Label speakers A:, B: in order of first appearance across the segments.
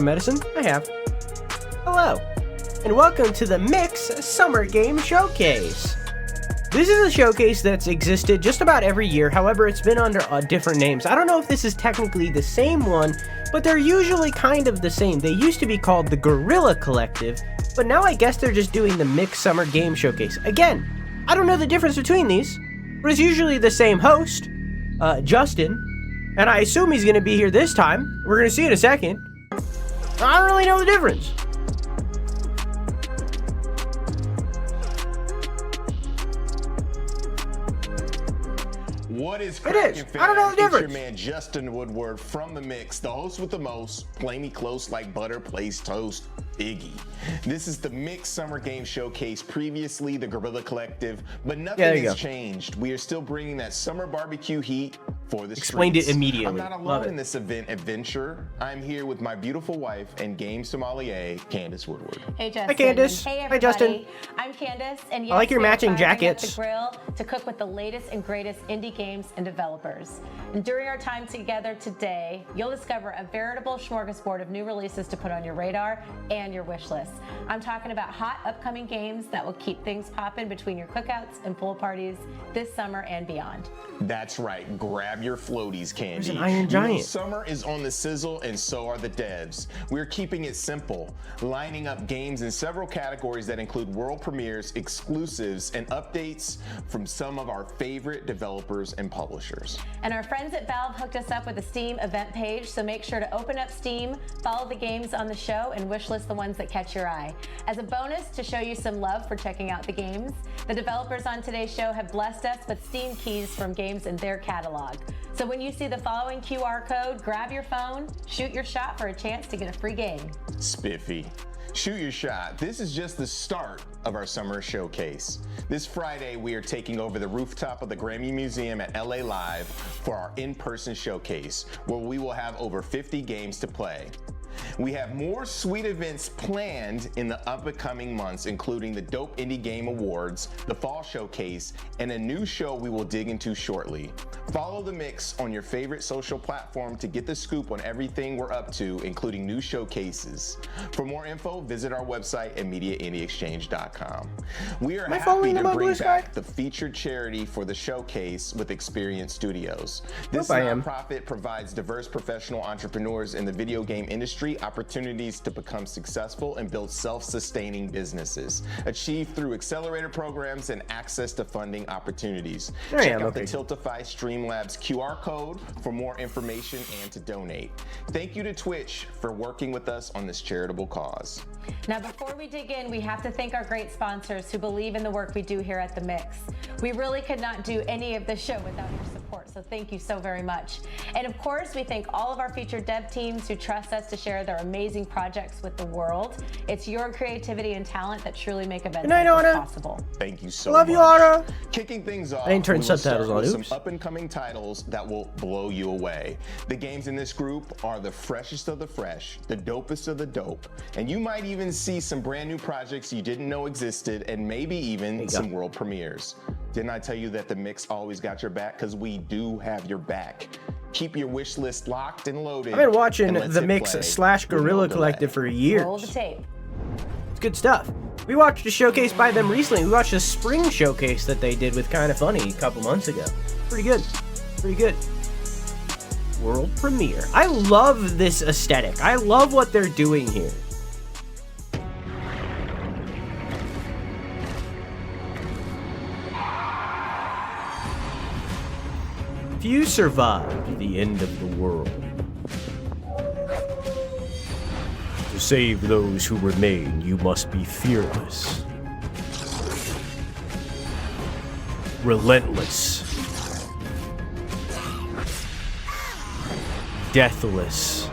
A: Medicine? I have. Hello, and welcome to the Mix Summer Game Showcase. This is a showcase that's existed just about every year, however, it's been under different names. I don't know if this is technically the same one, but they're usually kind of the same. They used to be called the Gorilla Collective, but now I guess they're just doing the Mix Summer Game Showcase. Again, I don't know the difference between these, but it's usually the same host, Justin, and I assume he's going to be here this time. We're going to see in a second. I don't really know the difference.
B: What is cracking, fans?
A: I don't know the difference.
B: It's your man Justin Woodward from The Mix, the host with the most, play me close like butter plays toast, Iggy. This is the Mix Summer Game Showcase, previously the Gorilla Collective, but nothing has changed. We are still bringing that summer barbecue heat for the
A: Explained
B: streets.
A: it immediately.
B: I'm not alone in this adventure. I'm here with my beautiful wife and game sommelier, Candace Woodward.
C: Hey, Justin.
A: Hi, Candace.
C: Hey,
A: Hi, Justin.
C: I'm Candace, and yes,
A: I like your
C: we are
A: matching
C: firing up
A: jackets.
C: the grill to cook with the latest and greatest indie games and developers. And during our time together today, you'll discover a veritable smorgasbord of new releases to put on your radar and your wish list. I'm talking about hot upcoming games that will keep things popping between your cookouts and pool parties this summer and beyond.
B: That's right. Grab your floaties, Candy.
A: There's an Iron Giant.
B: Summer is on the sizzle, and so are the devs. We're keeping it simple, lining up games in several categories that include world premieres, exclusives, and updates from some of our favorite developers and publishers.
C: And our friends at Valve hooked us up with a Steam event page, so make sure to open up Steam, follow the games on the show, and wishlist the ones that catch your eye. As a bonus, to show you some love for checking out the games, the developers on today's show have blessed us with Steam keys from games in their catalog. So when you see the following QR code, grab your phone, shoot your shot for a chance to get a free game.
B: Spiffy. Shoot your shot. This is just the start of our summer showcase. This Friday, we are taking over the rooftop of the Grammy Museum at LA Live for our in-person showcase, where we will have over 50 games to play. We have more sweet events planned in the upcoming months, including the Dope Indie Game Awards, the Fall Showcase, and a new show we will dig into shortly. Follow The Mix on your favorite social platform to get the scoop on everything we're up to, including new showcases. For more info, visit our website at MediaIndieExchange.com. We are happy to bring back the featured charity for the showcase with Experience Studios. This nonprofit provides diverse professional entrepreneurs in the video game industry opportunities to become successful and build self-sustaining businesses, achieved through accelerator programs and access to funding opportunities. Check out the Tiltify Streamlabs QR code for more information and to donate. Thank you to Twitch for working with us on this charitable cause.
C: Now, before we dig in, we have to thank our great sponsors who believe in the work we do here at The Mix. We really could not do any of this show without your support, so thank you so very much. And of course, we thank all of our featured dev teams who trust us to share their amazing projects with the world. It's your creativity and talent that truly make events like this possible.
B: Thank you so much.
A: Love you, Anna.
B: Kicking things off,
A: I didn't turn subtitles on.
B: Some up-and-coming titles that will blow you away. The games in this group are the freshest of the fresh, the dopest of the dope, and you might even see some brand new projects you didn't know existed, and maybe even some world premieres. Didn't I tell you that The Mix always got your back? Because we do have your back. Keep your wish list locked and loaded.
A: I've been watching The Mix / Gorilla Collective for years.
C: Roll the tape.
A: It's good stuff. We watched a showcase by them recently. We watched a spring showcase that they did with Kinda Funny a couple months ago. Pretty good. Pretty good. World premiere. I love this aesthetic. I love what they're doing here. Few survived the end of the world. To save those who remain, you must be fearless, relentless, deathless,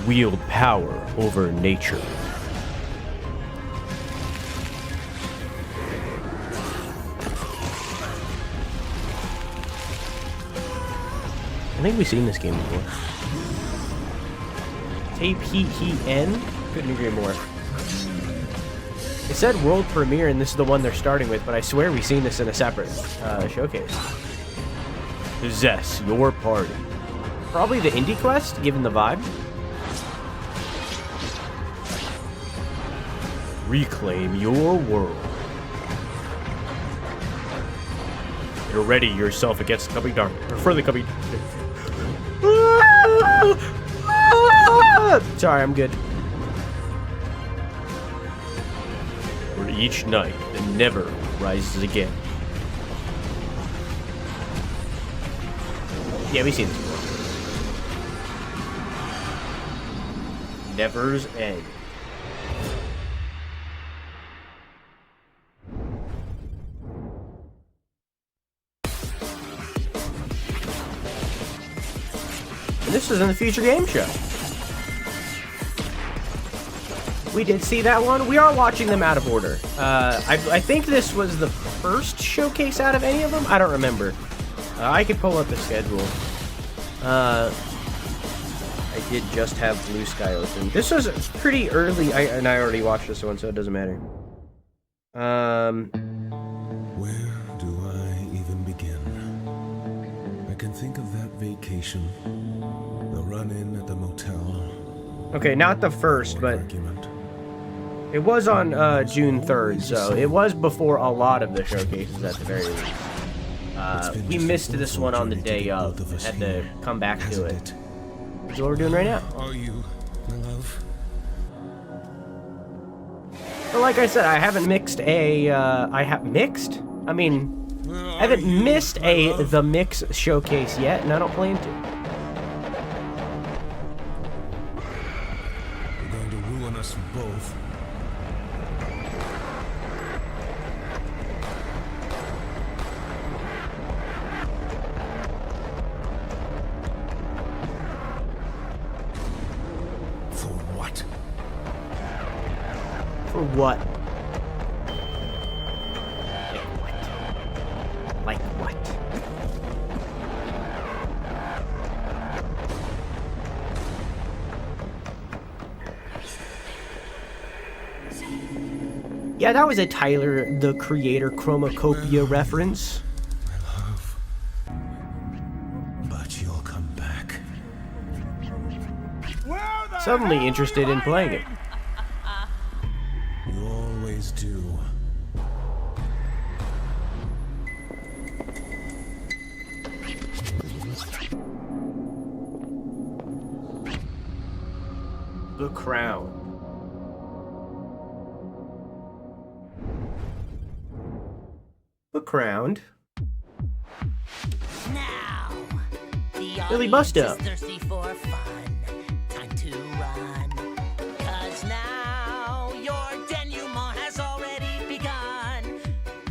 A: wield power over nature. I think we've seen this game before. Tape Heat N? Couldn't agree more. It said world premiere, and this is the one they're starting with, but I swear we've seen this in a separate showcase. possess your party. Probably the indie quest, given the vibe. Reclaim your world. You're ready yourself against the coming dark, or for the coming. Sorry, I'm good. For each night that never rises again. Yeah, we've seen this before. Never's End. And this is in the Future Game Show. We did see that one. We are watching them out of order. I think this was the first showcase out of any of them. I don't remember. I could pull up the schedule. I did just have Blue Sky open. This was pretty early, and I already watched this one, so it doesn't matter.
D: Where do I even begin? I can think of that vacation, the run-in at the motel.
A: Okay, not the first, but
D: argument.
A: it was on June 3rd, so it was before a lot of the showcases at the very least. We missed this one on the day of. Had to come back to it. That's what we're doing right now.
D: Are you, my love?
A: But like I said, I haven't mixed a. I haven't missed the Mix showcase yet, and I don't plan to.
D: You're going to ruin us both.
A: For what? Like what? Yeah, that was a Tyler, the Creator Chromacopia reference.
D: My love. But you'll come back.
A: Suddenly interested in playing it.
D: You always do.
A: The Crown. The Crowned.
E: Now, the
A: Billy
E: audience
A: Busto.
E: is thirsty for fun. Time to run. 'Cause now your denouement has already begun.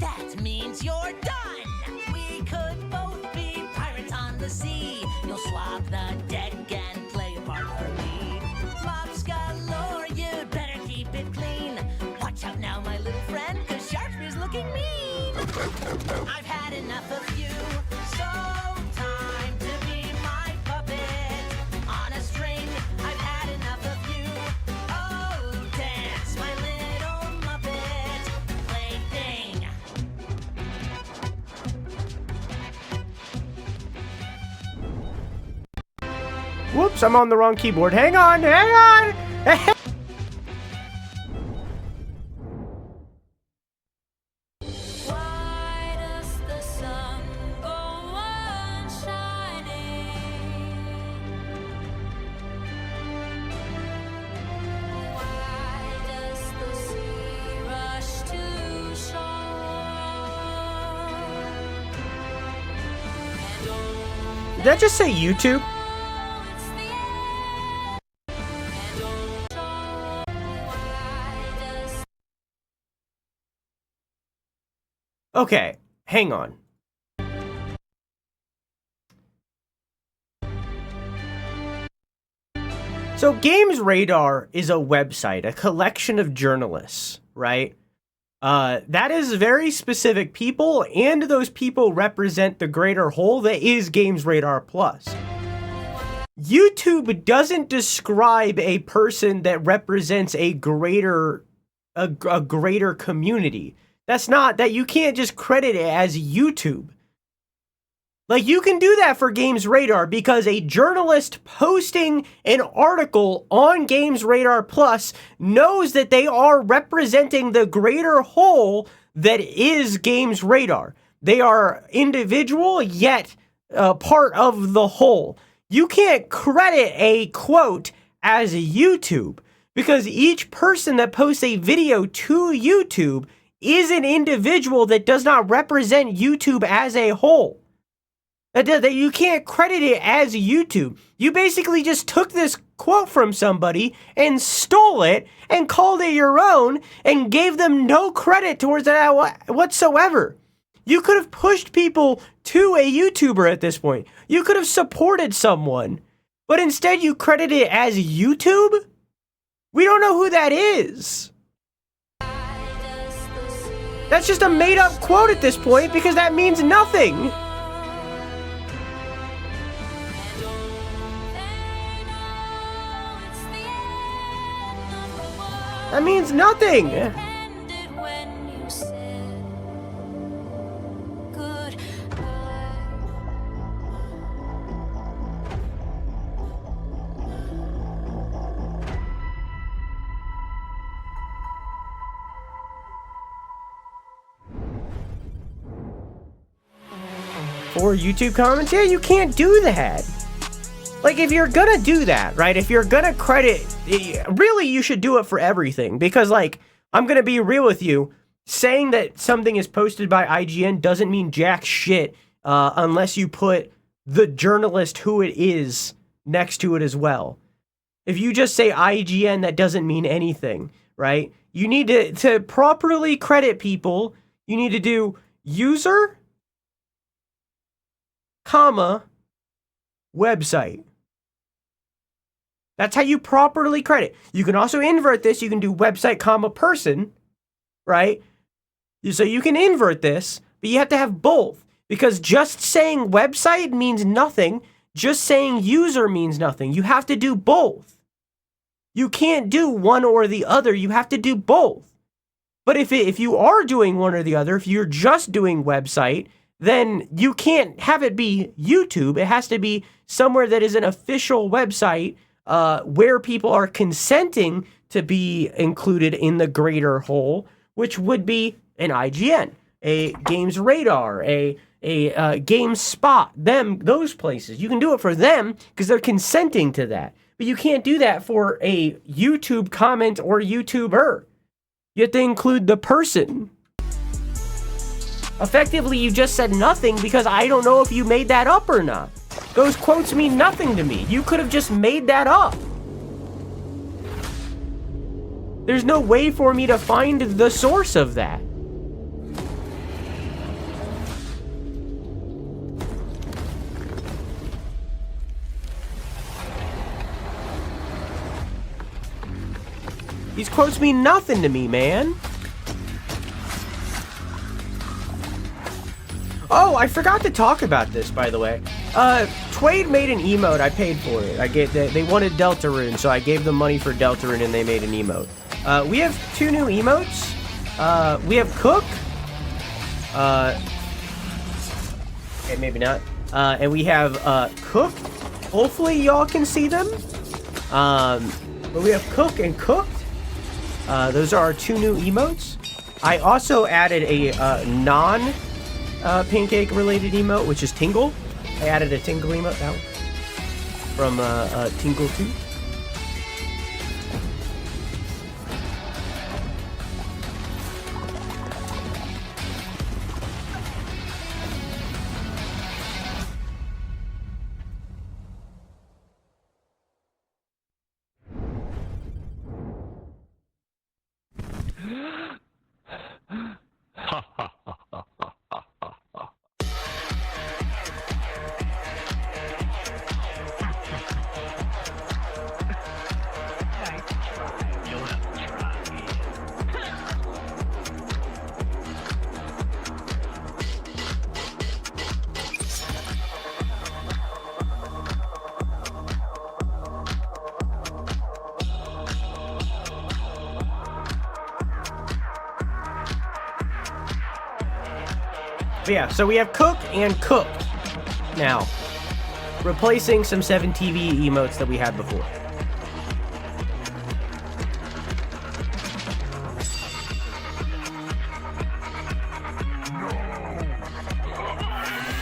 E: That means you're done. We could both be pirates on the sea. You'll swap the deck and play a part for me. Mops galore, you'd better keep it clean. Watch out now, my little friend, 'cause Sharpsby's looking mean. I've had enough of you, so time to be my puppet on a string. I've had enough of you. Oh, dance, my little Muppet plaything.
A: Whoops, I'm on the wrong keyboard. Hang on, hang on!
F: Why does the sun go on shining? Why does the sea rush to shore? And oh,
A: Did that just say YouTube?
F: it's the end. And oh, why does
A: Okay, hang on. So Games Radar is a website, a collection of journalists, right? That is very specific people, and those people represent the greater whole that is Games Radar Plus. YouTube doesn't describe a person that represents a greater community. That's not, that you can't just credit it as YouTube. Like, you can do that for Games Radar because a journalist posting an article on Games Radar Plus knows that they are representing the greater whole that is Games Radar. They are individual, yet part of the whole. You can't credit a quote as YouTube because each person that posts a video to YouTube is an individual that does not represent YouTube as a whole. That you can't credit it as YouTube. You basically just took this quote from somebody and stole it and called it your own and gave them no credit towards that whatsoever. You could have pushed people to a YouTuber at this point. You could have supported someone, but instead you credit it as YouTube? We don't know who that is. That's just a made-up quote at this point because that means nothing. That means nothing. For YouTube comments, yeah, you can't do that. Like, if you're gonna do that, right? If you're gonna credit, really, you should do it for everything. Because, like, I'm gonna be real with you. Saying that something is posted by IGN doesn't mean jack shit unless you put the journalist who it is next to it as well. If you just say IGN, that doesn't mean anything, right? You need to properly credit people. You need to do user, comma, website. That's how you properly credit. You can also invert this. You can do website, comma, person, right? So you can invert this, but you have to have both because just saying website means nothing. Just saying user means nothing. You have to do both. You can't do one or the other. You have to do both. But if you are doing one or the other, if you're just doing website, then you can't have it be YouTube. It has to be somewhere that is an official website where people are consenting to be included in the greater whole, which would be an IGN, a Games Radar, a GameSpot, those places. You can do it for them because they're consenting to that. But you can't do that for a YouTube comment or YouTuber. You have to include the person. Effectively, you just said nothing because I don't know if you made that up or not. Those quotes mean nothing to me. You could have just made that up. There's no way for me to find the source of that. These quotes mean nothing to me, man. Oh, I forgot to talk about this, by the way. Twade made an emote. I paid for it. They wanted Deltarune, so I gave them money for Deltarune, and they made an emote. We have 2 new emotes. We have Cook. Okay, maybe not. And we have Cook. Hopefully, y'all can see them. But we have Cook and Cooked. Those are our 2 new emotes. I also added a non-pancake related emote, which is Tingle. I added a Tingle emote now from Tingle 2. But yeah, so we have Cook and Cooked. Now, replacing some 7TV emotes that we had before.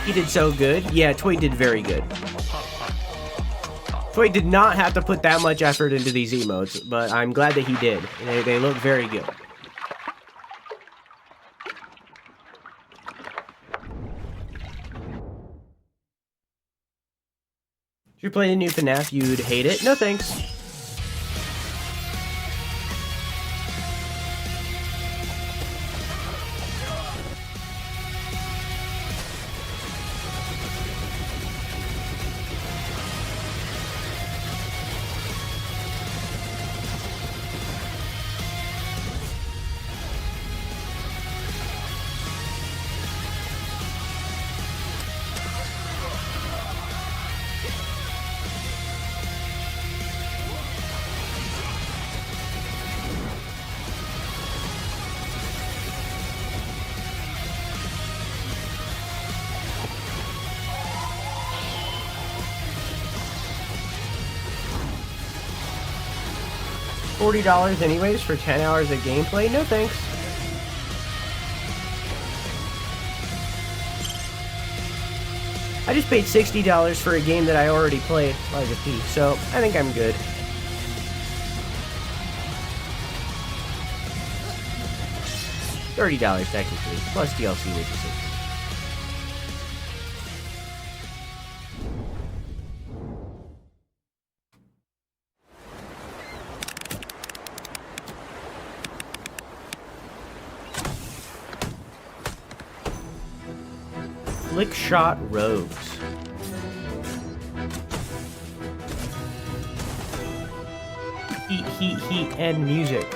A: He did so good. Yeah, Toy did very good. Toy did not have to put that much effort into these emotes, but I'm glad that he did. They look very good. If you play the new FNAF, you'd hate it. No thanks. $40 anyways for 10 hours of gameplay? No thanks. I just paid $60 for a game that I already played, Liza P, so I think I'm good. $30 technically, plus DLC, which is $60. Flick Shot Rogues. Heat, and music.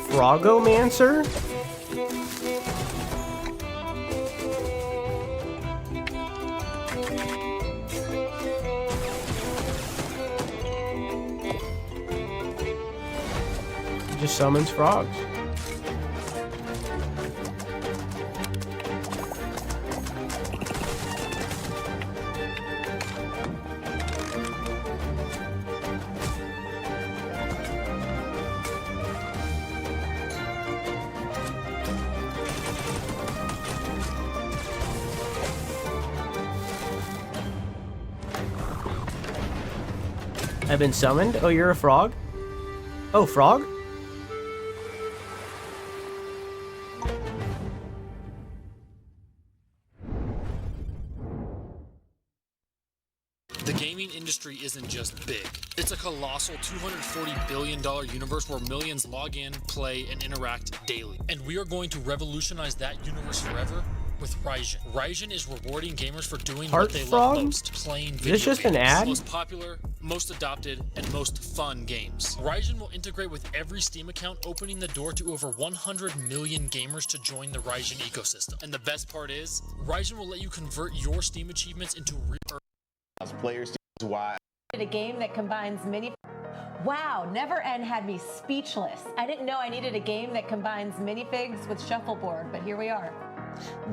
A: Frogomancer? Just summons frogs. I've been summoned? Oh, you're a frog? Oh, frog?
G: The gaming industry isn't just big. It's a colossal $240 billion universe where millions log in, play, and interact daily. And we are going to revolutionize that universe forever with Ryzen. Ryzen is rewarding gamers for doing what they love most, playing video games.
A: Is this just an ad?
G: Most popular, most adopted, and most fun games. Ryzen will integrate with every Steam account, opening the door to over 100 million gamers to join the Ryzen ecosystem. And the best part is, Ryzen will let you convert your Steam achievements into real
B: players to why
C: A game that combines many. Wow, Never End had me speechless. I didn't know I needed a game that combines minifigs with shuffleboard, but here we are.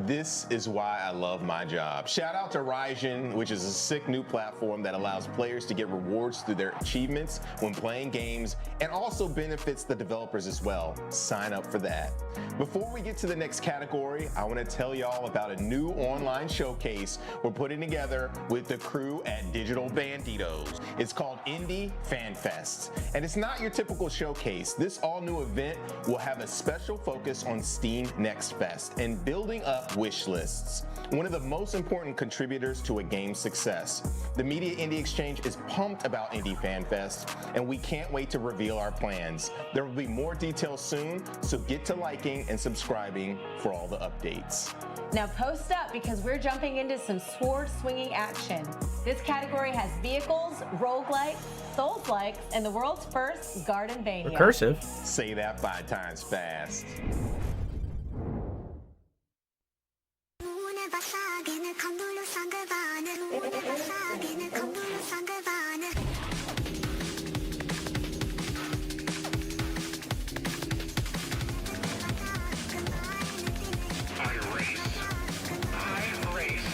B: This is why I love my job. Shout out to Ryzen, which is a sick new platform that allows players to get rewards through their achievements when playing games and also benefits the developers as well. Sign up for that. Before we get to the next category, I want to tell y'all about a new online showcase we're putting together with the crew at Digital Banditos. It's called Indie Fan Fest, and it's not your typical showcase. This all-new event will have a special focus on Steam Next Fest and building up wish lists, one of the most important contributors to a game's success. The Media Indie Exchange is pumped about Indie Fan Fest, and we can't wait to reveal our plans. There will be more details soon, so get to liking and subscribing for all the updates.
C: Now post up because we're jumping into some sword swinging action. This category has vehicles, roguelike, Souls-like, and the world's first Gardenvania.
A: Recursive.
B: Say that 5 times fast.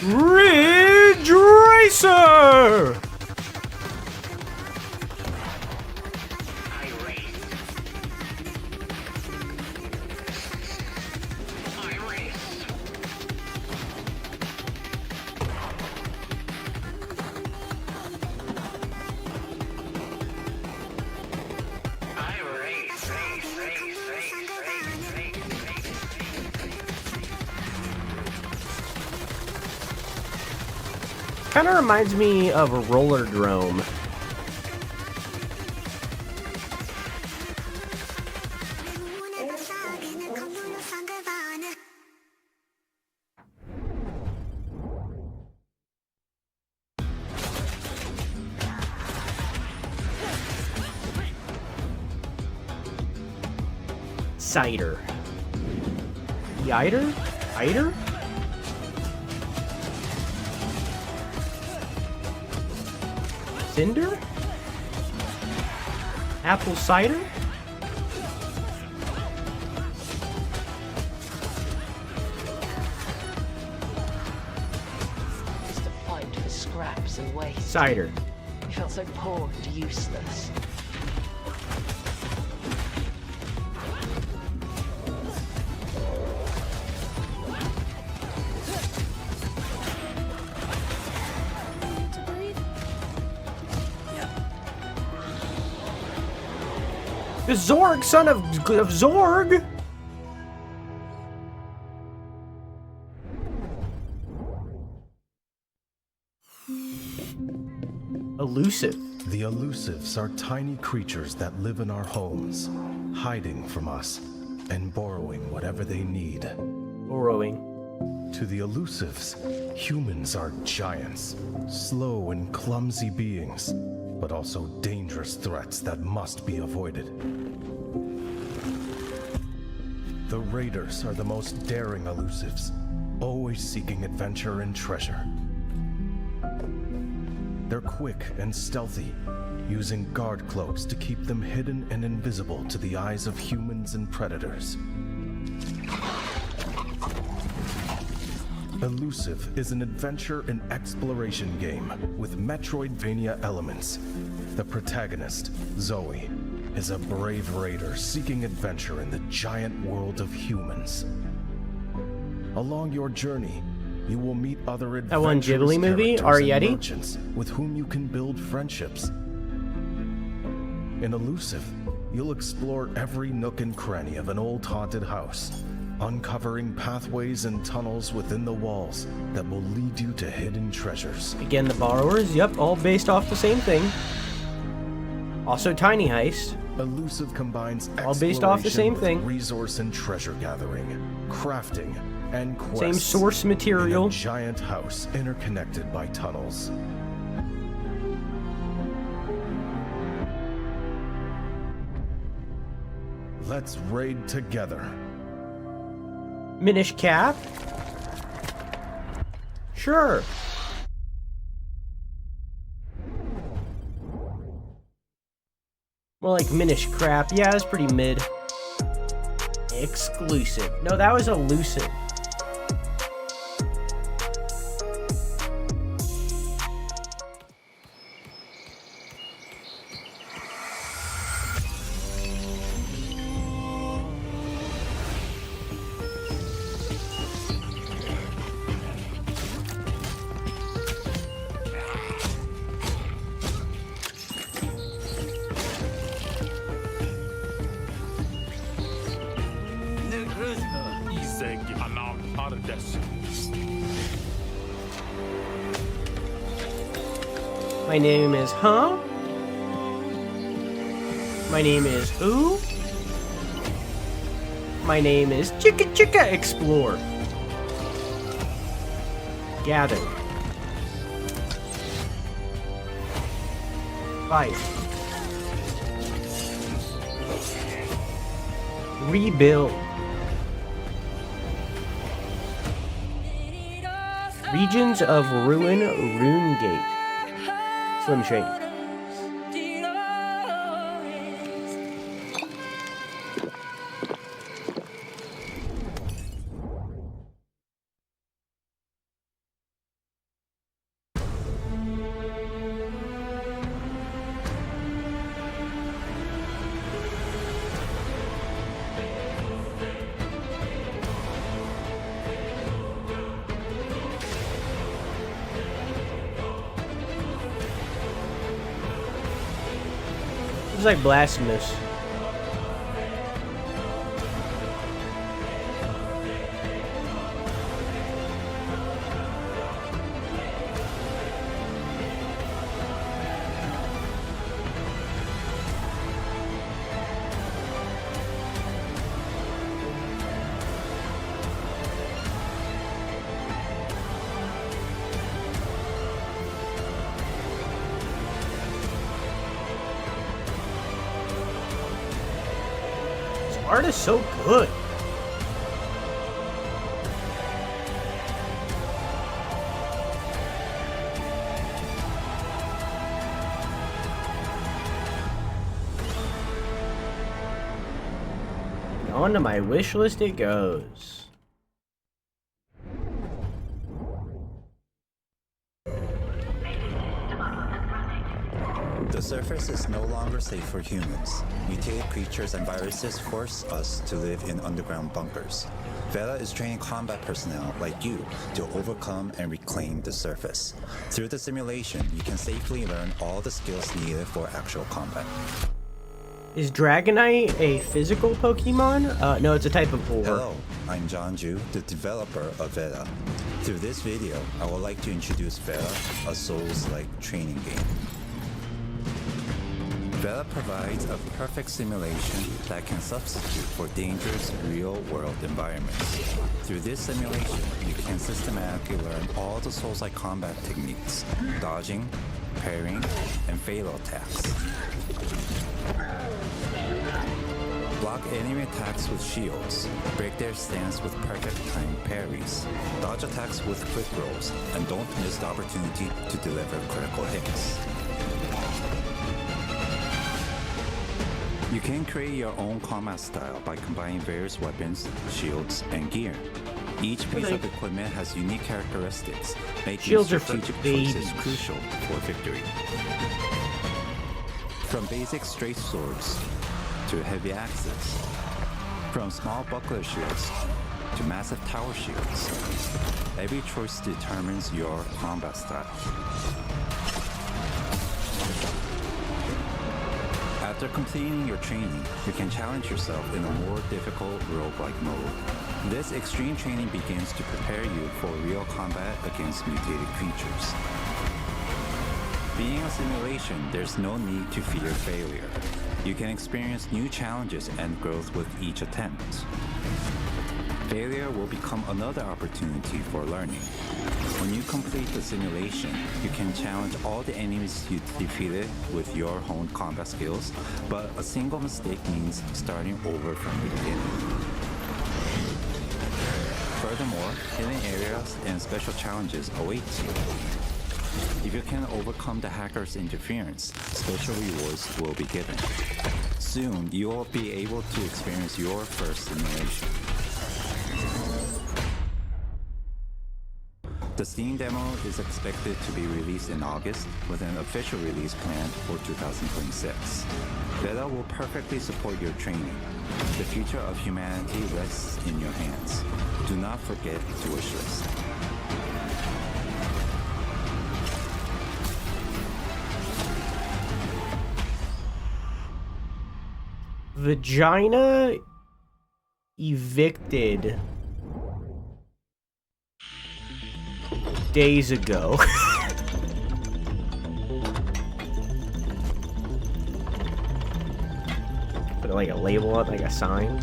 A: Ridge Racer! Kind of reminds me of a roller drome. Cider. Yider? Cider? Cinder? Apple cider?
H: Just a fight for scraps and waste.
A: Cider.
H: You felt so poor and useless.
A: The Zorg, son of Zorg! Elusive.
D: The elusives are tiny creatures that live in our homes, hiding from us and borrowing whatever they need.
A: Borrowing.
D: To the elusives, humans are giants, slow and clumsy beings, but also dangerous threats that must be avoided. The raiders are the most daring elusives, always seeking adventure and treasure. They're quick and stealthy, using guard cloaks to keep them hidden and invisible to the eyes of humans and predators. Elusive is an adventure and exploration game with Metroidvania elements. The protagonist, Zoe, is a brave raider seeking adventure in the giant world of humans. Along your journey, you will meet other adventurous
A: That one Ghibli movie,
D: characters and
A: Arrietty?
D: merchants with whom you can build friendships. In Elusive, you'll explore every nook and cranny of an old haunted house, uncovering pathways and tunnels within the walls that will lead you to hidden treasures.
A: Again, the borrowers. Yep, all based off the same thing. Also, Tiny Heist.
D: Elusive combines
A: All based off the
D: exploration
A: same
D: with
A: thing.
D: resource and treasure gathering, crafting, and quests.
A: Same source material.
D: In a giant house interconnected by tunnels. Let's raid together.
A: Minish Cap? Sure. More like Minish Crap. Yeah, that's pretty mid. Exclusive. No, that was elusive. My name is Huh? My name is Who? My name is Chicka Chicka Explore. Gather. Fight. Rebuild. Regions of Ruin, Runegate. Slim Shady. It's like blasphemous. Art is so good. And on to my wish list it goes.
I: The surface is no longer safe for humans. Mutated creatures and viruses force us to live in underground bunkers. Vela is training combat personnel like you to overcome and reclaim the surface. Through the simulation, you can safely learn all the skills needed for actual combat.
A: Is Dragonite a physical Pokemon? No, it's a type of ore.
I: Hello, I'm John Ju, the developer of Vela. Through this video, I would like to introduce Vela, a Souls-like training game. Vela provides a perfect simulation that can substitute for dangerous real-world environments. Through this simulation, you can systematically learn all the Souls-like combat techniques, dodging, parrying, and fatal attacks. Block enemy attacks with shields, break their stance with perfect timed parries, dodge attacks with quick rolls, and don't miss the opportunity to deliver critical hits. You can create your own combat style by combining various weapons, shields, and gear. Each piece of equipment has unique characteristics, making
A: Shields are for
I: strategic
A: babies.
I: choices crucial for victory. From basic straight swords to heavy axes, from small buckler shields to massive tower shields, every choice determines your combat style. After completing your training, you can challenge yourself in a more difficult roguelike mode. This extreme training begins to prepare you for real combat against mutated creatures. Being a simulation, there's no need to fear failure. You can experience new challenges and growth with each attempt. Failure will become another opportunity for learning. When you complete the simulation, you can challenge all the enemies you defeated with your honed combat skills, but a single mistake means starting over from the beginning. Furthermore, hidden areas and special challenges await you. If you can overcome the hacker's interference, special rewards will be given. Soon, you will be able to experience your first simulation. The Steam demo is expected to be released in August, with an official release planned for 2026. Vela will perfectly support your training. The future of humanity rests in your hands. Do not forget to wishlist.
A: Vagina evicted days ago. Put like a label up, like a sign.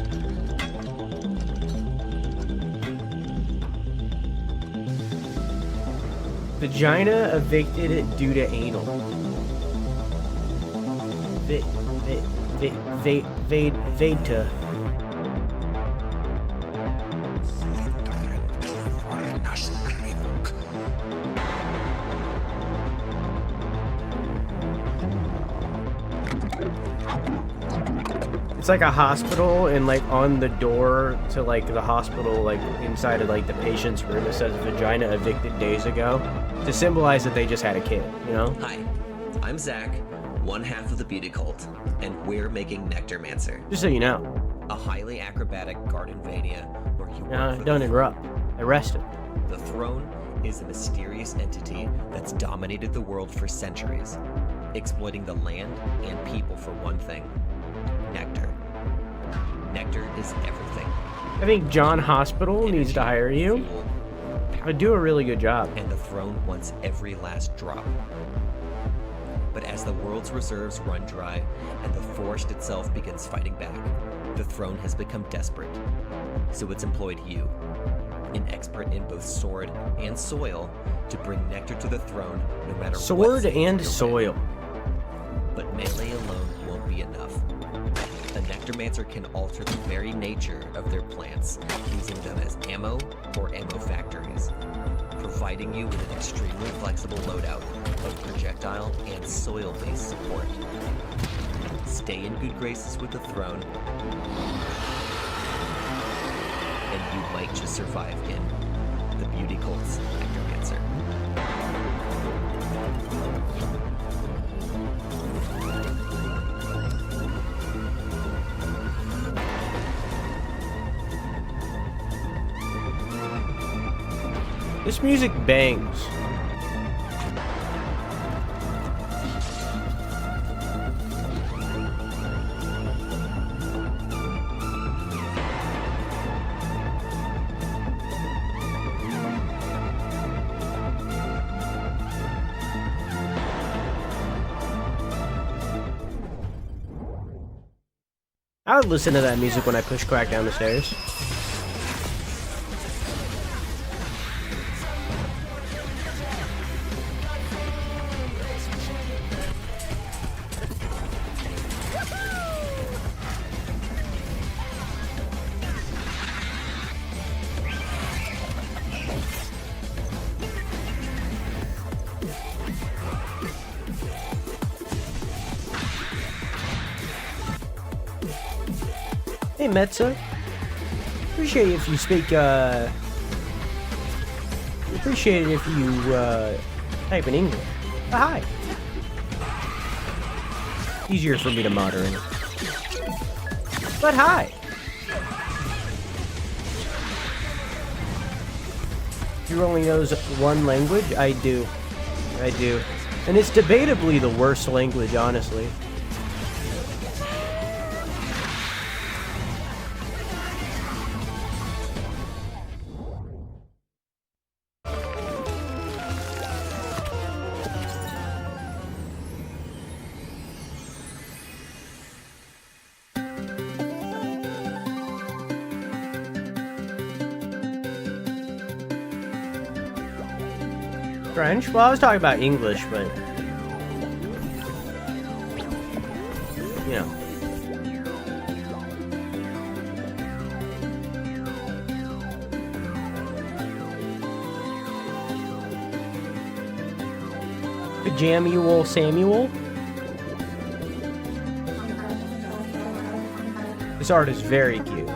A: Vagina evicted due to anal. Veda. It's like a hospital, and like on the door to like the hospital, like inside of like the patient's room, it says vagina evicted days ago to symbolize that they just had a kid, you know?
J: Hi, I'm Zach, one half of the beauty cult, and we're making Nectarmancer,
A: Just so you know.
J: a highly acrobatic gardenvania where you work for
A: Don't interrupt. Arrest him.
J: The throne is a mysterious entity that's dominated the world for centuries, exploiting the land and people for one thing: nectar. Nectar is everything.
A: I think John Hospital needs to hire you.
J: Fuel,
A: I do a really good job.
J: and the throne wants every last drop. But as the world's reserves run dry and the forest itself begins fighting back, the throne has become desperate. So it's employed you, an expert in both sword and soil, to bring nectar to the throne no matter what.
A: Sword
J: stands
A: and
J: in your way.
A: soil.
J: But melee alone won't be enough. A Nectarmancer can alter the very nature of their plants, using them as ammo or ammo factories, providing you with an extremely flexible loadout of projectile and soil-based support. Stay in good graces with the throne, and you might just survive in the Beauty Cult's Nectarmancer.
A: This music bangs. I would listen to that music when I push Quack down the stairs. Hey, Metza. Appreciate it if you speak, appreciate it if you, type in English. Hi. Easier for me to moderate. But hi. You only knows one language? I do. I do. And it's debatably the worst language, honestly. French? Well, I was talking about English, but... you know. Pajamuel Samuel? This art is very cute.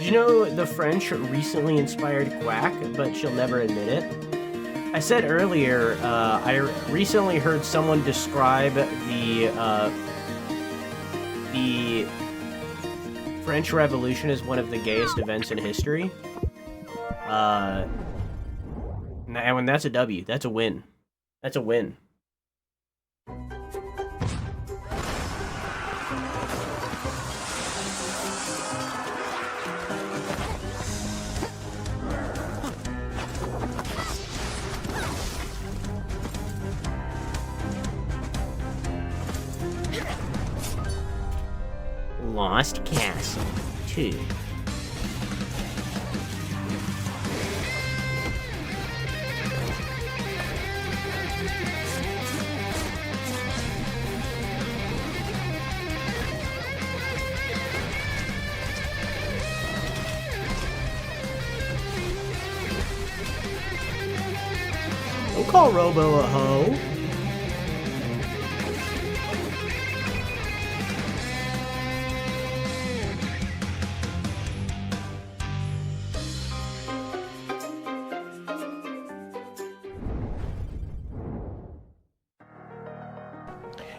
A: You know, the French recently inspired Quack, but she'll never admit it. I said earlier, I recently heard someone describe the French Revolution as one of the gayest events in history. And when that's a W, that's a win. That's a win. Lost Castle 2. Don't call Robo a hoe.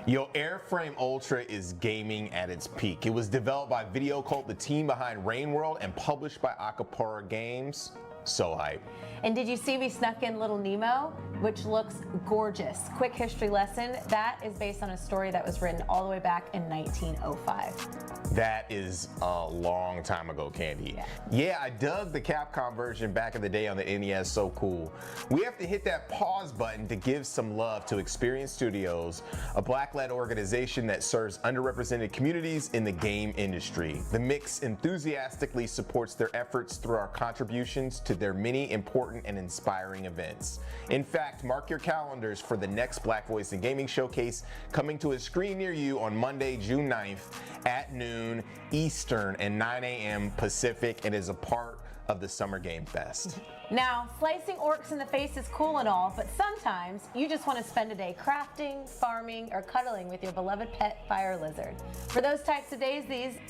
B: Yo, Airframe Ultra is gaming at its peak. It was developed by Video Cult, the team behind Rain World, and published by Acapulco Games. So hype.
C: And did you see we snuck in Little Nemo, which looks gorgeous? Quick history lesson, that is based on a story that was written all the way back in 1905.
B: That is a long time ago, Candy. Yeah, I dug the Capcom version back in the day on the NES, so cool. We have to hit that pause button to give some love to Experience Studios, a Black-led organization that serves underrepresented communities in the game industry. The Mix enthusiastically supports their efforts through our contributions to their many important and inspiring events. In fact, mark your calendars for the next Black Voice in Gaming Showcase coming to a screen near you on Monday, June 9th at noon Eastern and 9 a.m. Pacific, and is a part of the Summer Game Fest.
C: Now, slicing orcs in the face is cool and all, but sometimes you just want to spend a day crafting, farming, or cuddling with your beloved pet fire lizard. For those types of days,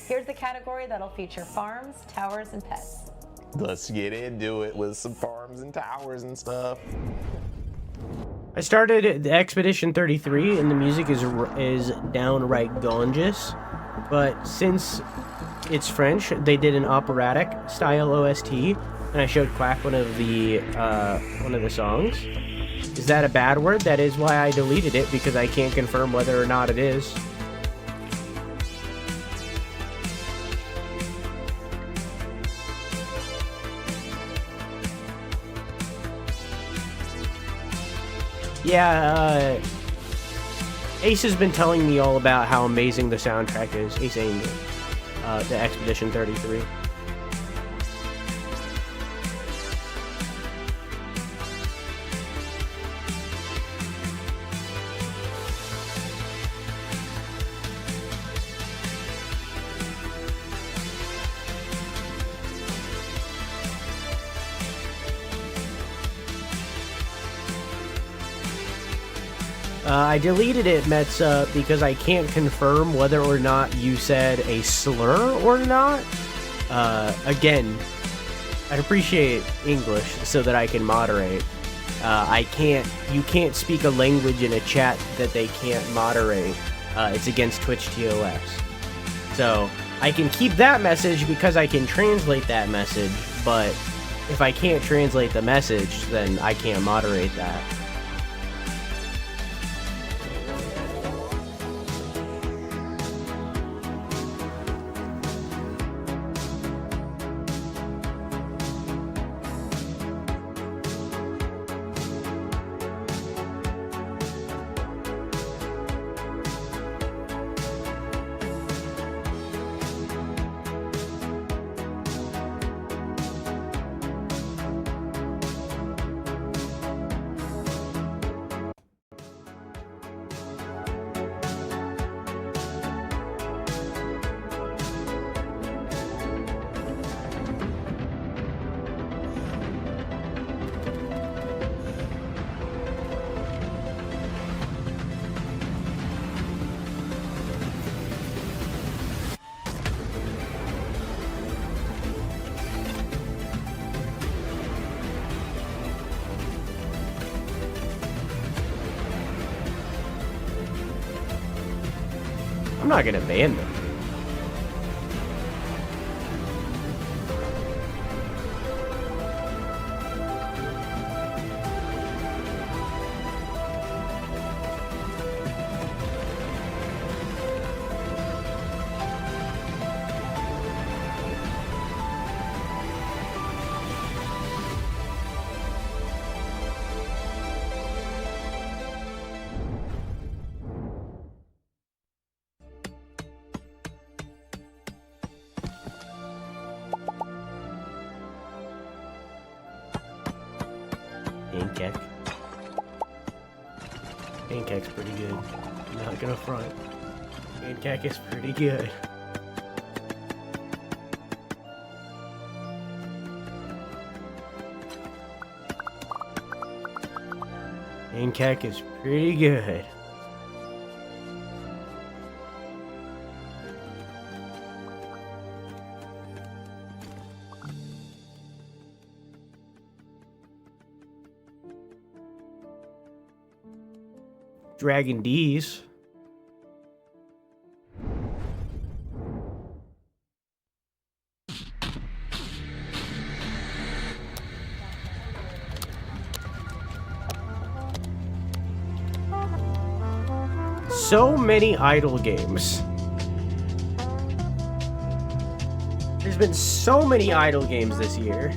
C: here's the category that'll feature farms, towers, and pets.
B: Let's get into it with some farms and towers and stuff.
A: I started the Expedition 33, and the music is downright gorgeous. But since it's French, they did an operatic style OST, and I showed Quack one of the songs. Is that a bad word? That is why I deleted it, because I can't confirm whether or not it is. Yeah, Ace has been telling me all about how amazing the soundtrack is. Ace Angel, the Expedition 33. I deleted it, Metza, because I can't confirm whether or not you said a slur or not. Again, I'd appreciate English so that I can moderate. You can't speak a language in a chat that they can't moderate. It's against Twitch TOS. So, I can keep that message because I can translate that message, but if I can't translate the message, then I can't moderate that. I'm not gonna ban them. Pancake. Pancake's pretty good. I'm not gonna front. Pancake is pretty good. Pancake is pretty good. Dragon D's. So many idle games. There's been so many idle games this year.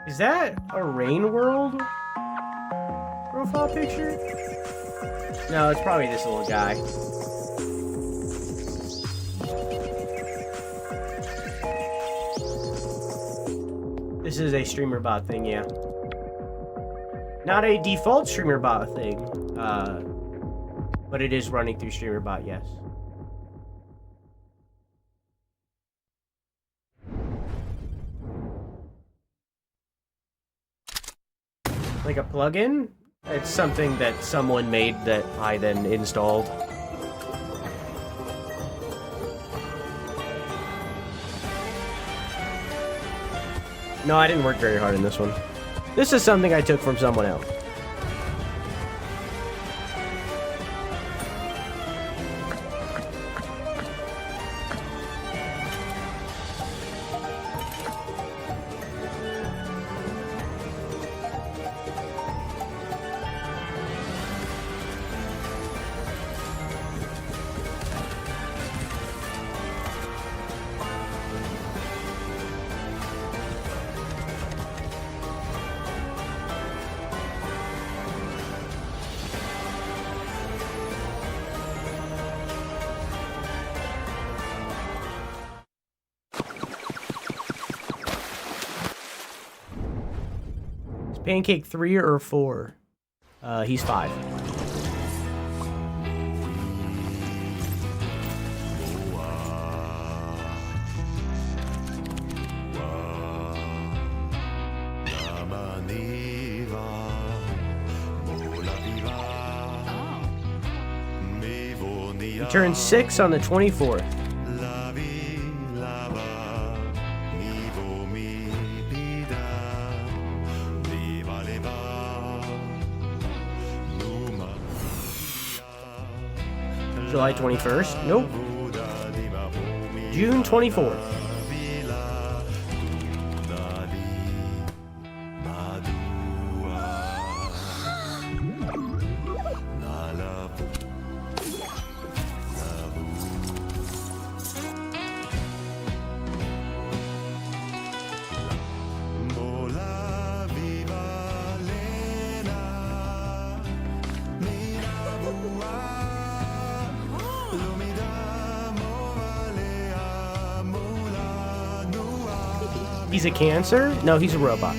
A: Is that a Rain World profile picture? No, it's probably this little guy. This is a streamer bot thing, yeah. Not a default streamer bot thing, but it is running through streamer bot, yes. Like a plugin? It's something that someone made that I then installed. No, I didn't work very hard in this one. This is something I took from someone else. Pancake 3 or 4? He's 5. He turned 6 on the 24th. July 21st? Nope. June 24th. He's a Cancer? No, he's a robot.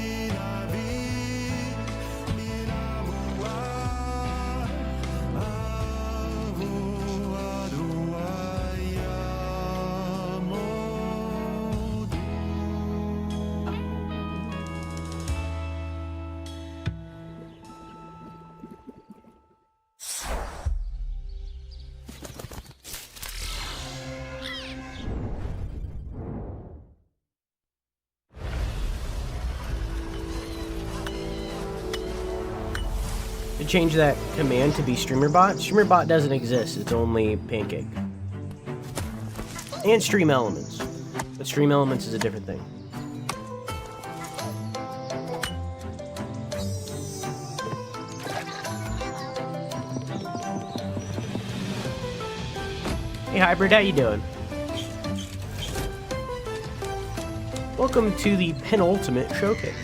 A: To change that command to be StreamerBot. StreamerBot doesn't exist, it's only Pancake. And Stream Elements. But Stream Elements is a different thing. Hey Hybrid, how you doing? Welcome to the penultimate showcase.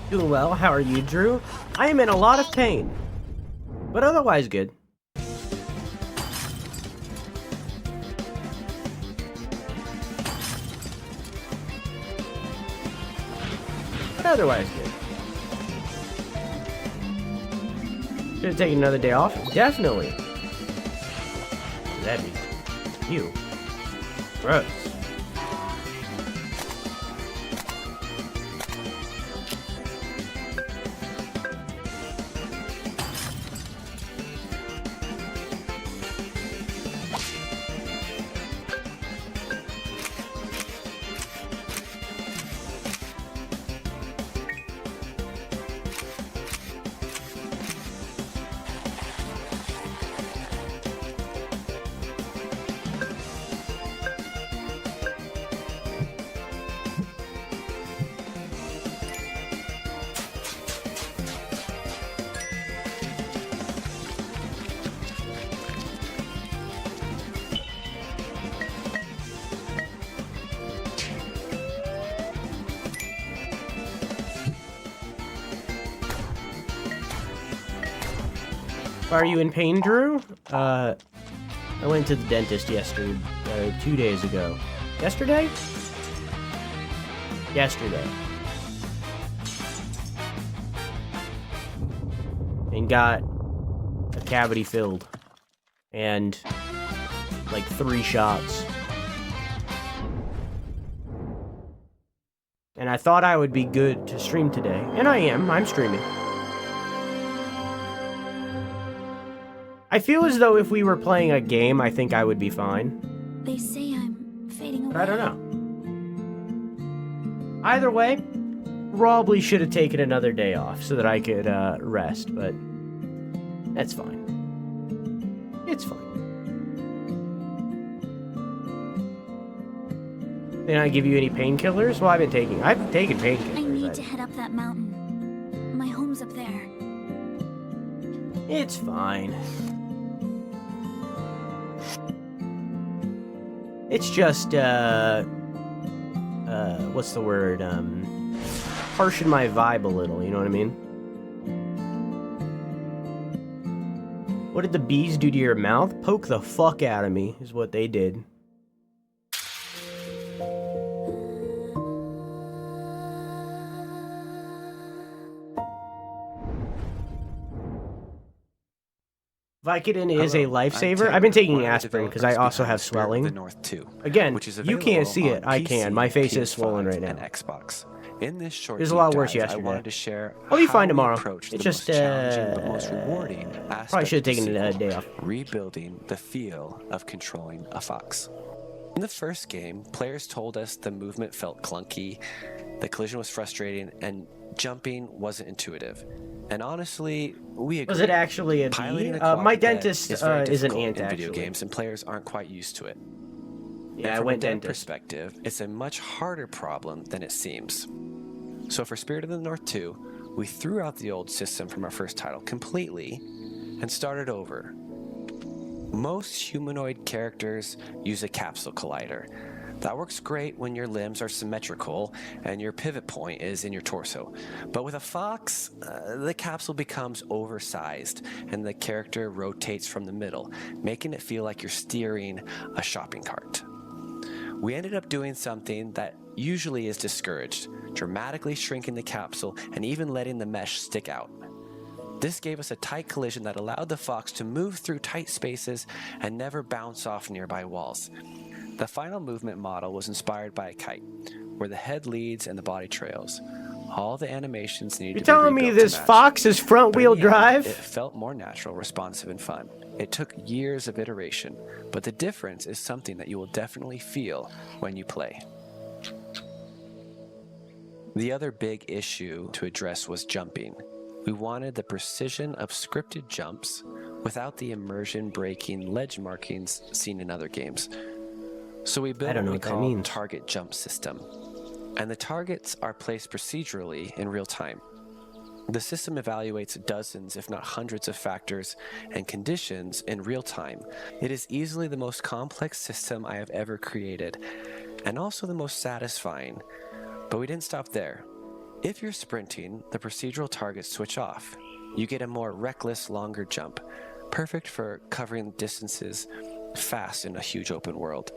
A: Doing well, how are you, Drew? I am in a lot of pain, but otherwise good. But otherwise good. Should have taken another day off? Definitely. That'd be you. Gross. Are you in pain, Drew? I went to the dentist yesterday, 2 days ago. Yesterday? Yesterday. And got a cavity filled. And like 3 shots. And I thought I would be good to stream today. And I am. I'm streaming. I feel as though if we were playing a game, I think I would be fine.
F: They say I'm fading away.
A: But I don't know. Either way, probably should have taken another day off so that I could rest, but that's fine. It's fine. Did I give you any painkillers? Well, I've taken painkillers.
F: I need to head up that mountain. My home's up there.
A: It's fine. It's just, what's the word, harshen my vibe a little, you know what I mean? What did the bees do to your mouth? Poke the fuck out of me, is what they did. Vicodin is a lifesaver. I've been taking aspirin because I also have swelling. Again, you can't see it. I can. My face is swollen right now.
K: Xbox. In this short
A: It was a lot worse
K: dive,
A: yesterday.
K: I wanted to share
A: I'll be fine
K: how we
A: tomorrow.
K: approached
A: It's
K: the
A: just
K: most challenging but most rewarding
A: probably should have
K: aspect of the
A: taken a
K: sequel,
A: day off.
K: rebuilding the feel of controlling a fox. In the first game, players told us the movement felt clunky, the collision was frustrating, and jumping wasn't intuitive. And honestly, we agree.
A: Was it actually a bee?
K: Piloting a
A: My
K: quadruped
A: dentist
K: is very
A: is an
K: difficult
A: ant,
K: in video
A: actually.
K: games, and players aren't quite used to it.
A: Yeah,
K: And
A: I
K: from
A: went
K: a dev
A: dentist.
K: perspective, it's a much harder problem than it seems. So for Spirit of the North 2, we threw out the old system from our first title completely and started over. Most humanoid characters use a capsule collider. That works great when your limbs are symmetrical and your pivot point is in your torso. But with a fox, the capsule becomes oversized and the character rotates from the middle, making it feel like you're steering a shopping cart. We ended up doing something that usually is discouraged, dramatically shrinking the capsule and even letting the mesh stick out. This gave us a tight collision that allowed the fox to move through tight spaces and never bounce off nearby walls. The final movement model was inspired by a kite, where the head leads and the body trails. All the animations needed
A: You're
K: to be
A: telling me
K: rebuilt to
A: this
K: match.
A: fox is front-wheel
K: But in the end,
A: drive?
K: It felt more natural, responsive, and fun. It took years of iteration, but the difference is something that you will definitely feel when you play. The other big issue to address was jumping. We wanted the precision of scripted jumps without the immersion-breaking ledge markings seen in other games. So we built
A: don't know
K: what we
A: what that
K: call
A: means.
K: target jump system. And the targets are placed procedurally in real time. The system evaluates dozens, if not hundreds of factors and conditions in real time. It is easily the most complex system I have ever created, and also the most satisfying. But we didn't stop there. If you're sprinting, the procedural targets switch off. You get a more reckless, longer jump, perfect for covering distances fast in a huge open world.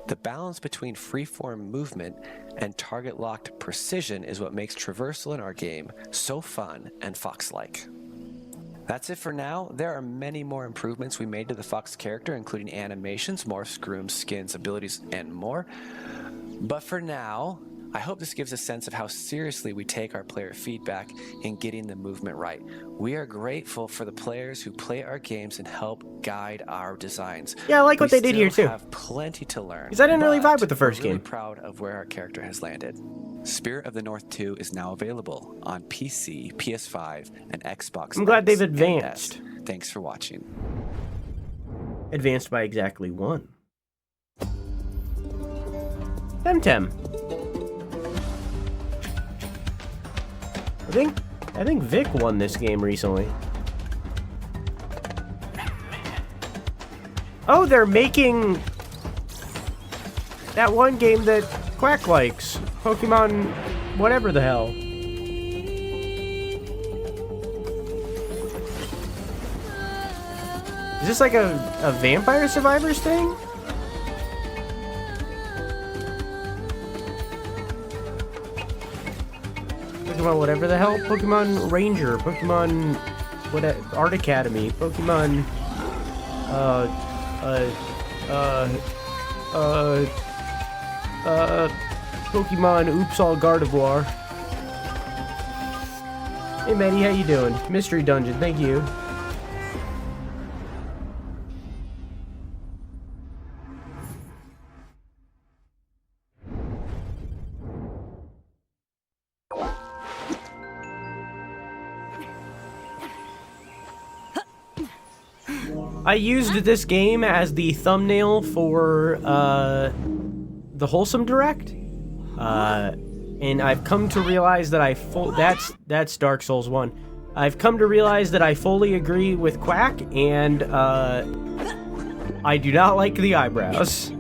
K: The balance between freeform movement and target-locked precision is what makes traversal in our game so fun and Fox-like. That's it for now. There are many more improvements we made to the Fox character, including animations, morphs, grooms, skins, abilities, and more. But for now, I hope this gives a sense of how seriously we take our player feedback in getting the movement right. We are grateful for the players who play our games and help guide our designs.
A: Yeah, I like what they did here, too.
K: We have plenty to learn.
A: Because I didn't really
K: but
A: vibe with the first
K: we're really
A: game.
K: proud of where our character has landed. Spirit of the North 2 is now available on PC, PS5, and Xbox.
A: I'm glad
K: X
A: they've
K: and
A: advanced.
K: S. Thanks for watching.
A: Advanced by exactly 1. Temtem. I think Vic won this game recently. Oh, they're making that one game that Quack likes. Pokemon whatever the hell. Is this like a Vampire Survivors thing? Pokemon whatever the hell? Pokemon Ranger, Pokemon Art Academy, Pokemon Pokemon Oops All Gardevoir. Hey Maddie, how you doing? Mystery Dungeon, thank you. I used this game as the thumbnail for the Wholesome Direct, and I've come to realize that that's Dark Souls 1. I've come to realize that I fully agree with Quack, and I do not like the eyebrows.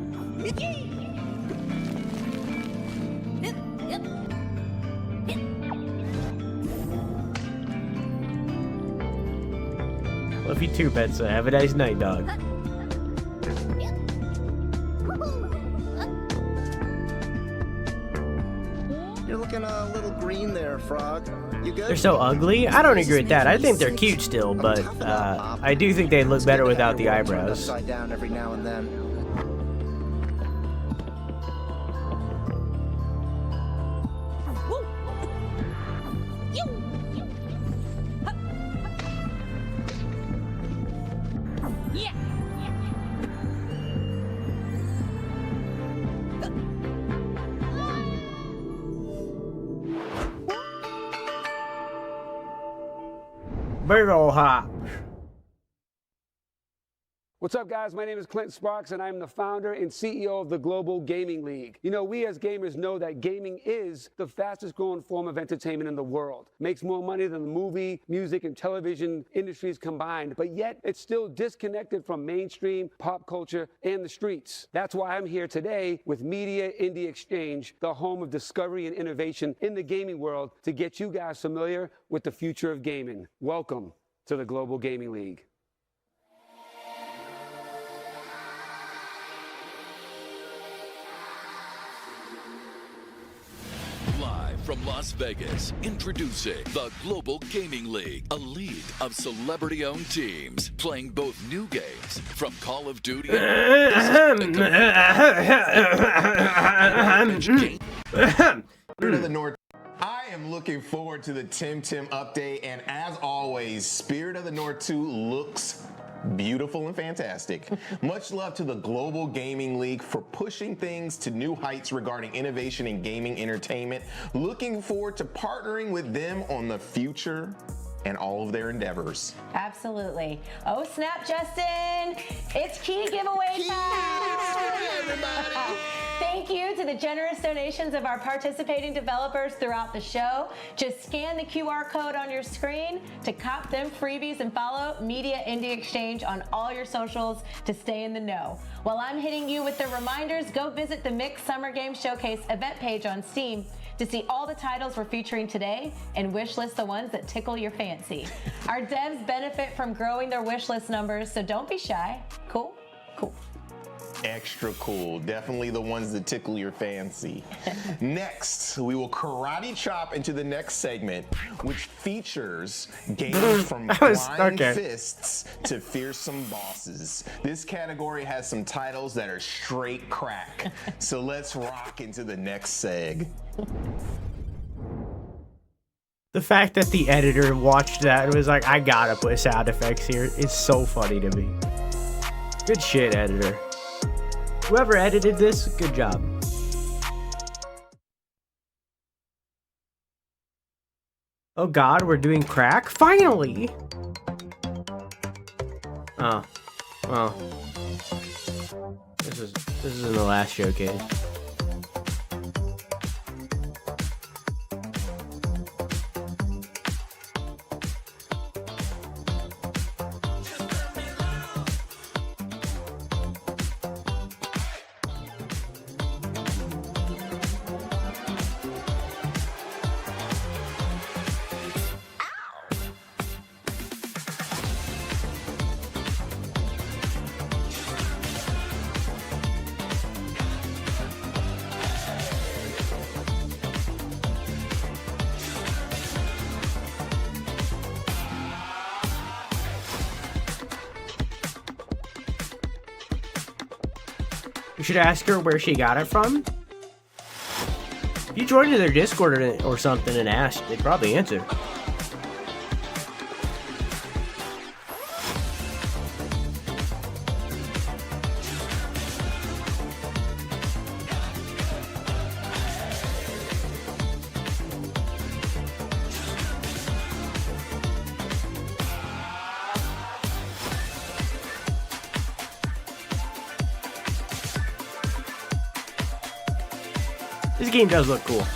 A: Love you too, Betsa. Have a nice night, dog.
L: You're looking a little green there, Frog. You good?
A: They're so ugly? I don't agree with that. I think they're cute still, but I do think they look better without the eyebrows.
L: Upside down every now and then.
A: Big ol' hop.
M: What's up, guys? My name is Clint Sparks, and I'm the founder and CEO of the Global Gaming League. You know, we as gamers know that gaming is the fastest growing form of entertainment in the world. Makes more money than the movie, music, and television industries combined, but yet it's still disconnected from mainstream pop culture and the streets. That's why I'm here today with Media Indie Exchange, the home of discovery and innovation in the gaming world, to get you guys familiar with the future of gaming. Welcome to the Global Gaming League.
N: From Las Vegas, introducing the Global Gaming League, a league of celebrity-owned teams playing both new games from Call of Duty
B: Spirit of the North. I am looking forward to the Temtem update, and as always, Spirit of the North 2 looks beautiful and fantastic. Much love to the Global Gaming League for pushing things to new heights regarding innovation in gaming entertainment. Looking forward to partnering with them on the future and all of their endeavors.
C: Absolutely. Oh, snap, Justin. It's key giveaway time. Thank you to the generous donations of our participating developers throughout the show. Just scan the QR code on your screen to cop them freebies and follow Media Indie Exchange on all your socials to stay in the know. While I'm hitting you with the reminders, go visit the Mix Summer Game Showcase event page on Steam to see all the titles we're featuring today and wishlist the ones that tickle your fancy. Our devs benefit from growing their wishlist numbers, so don't be shy. Cool? Cool.
B: Extra cool. Definitely the ones that tickle your fancy. Next, we will karate chop into the next segment, which features games from flying fists to fearsome bosses. This category has some titles that are straight crack. So let's rock into the next seg.
A: The fact that the editor watched that and was like, I gotta put sound effects here, is so funny to me. Good shit, editor. Whoever edited this, good job. Oh god, we're doing crack? Finally! Oh. Well. This is in the last showcase. You should ask her where she got it from. If you joined their Discord or something and asked, they'd probably answer. This game does look cool.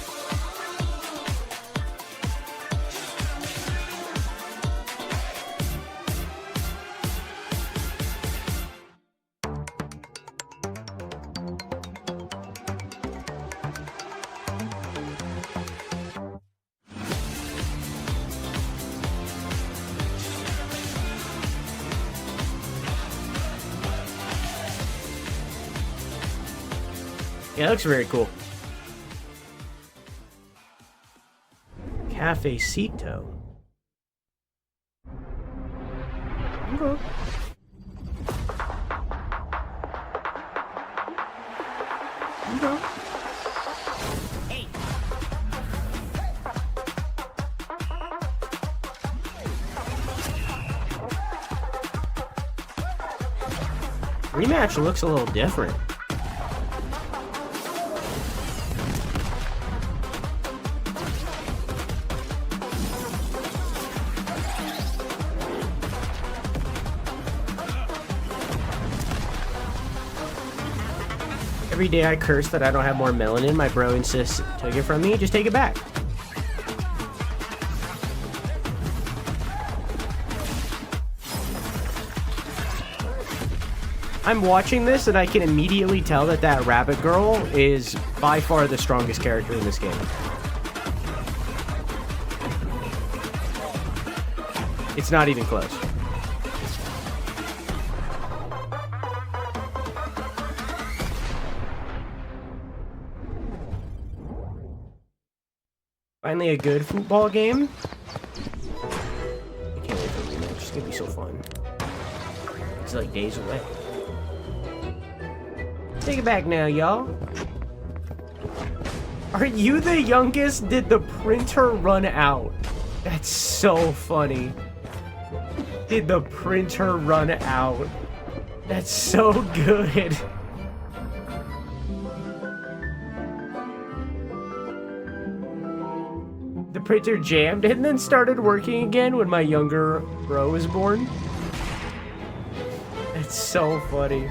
A: Yeah, it looks very cool. Cafecito. Okay. Okay.
E: Hey.
A: Rematch looks a little different. Every day I curse that I don't have more melanin, my bro insists, took it from me, just take it back. I'm watching this and I can immediately tell that that rabbit girl is by far the strongest character in this game. It's not even close. Finally a good football game. I can't wait for the rematch. It's gonna be so fun. It's like days away. Take it back now, y'all. Are you the youngest? Did the printer run out? That's so funny. Did the printer run out? That's so good. The printer jammed and then started working again when my younger bro was born. It's so funny.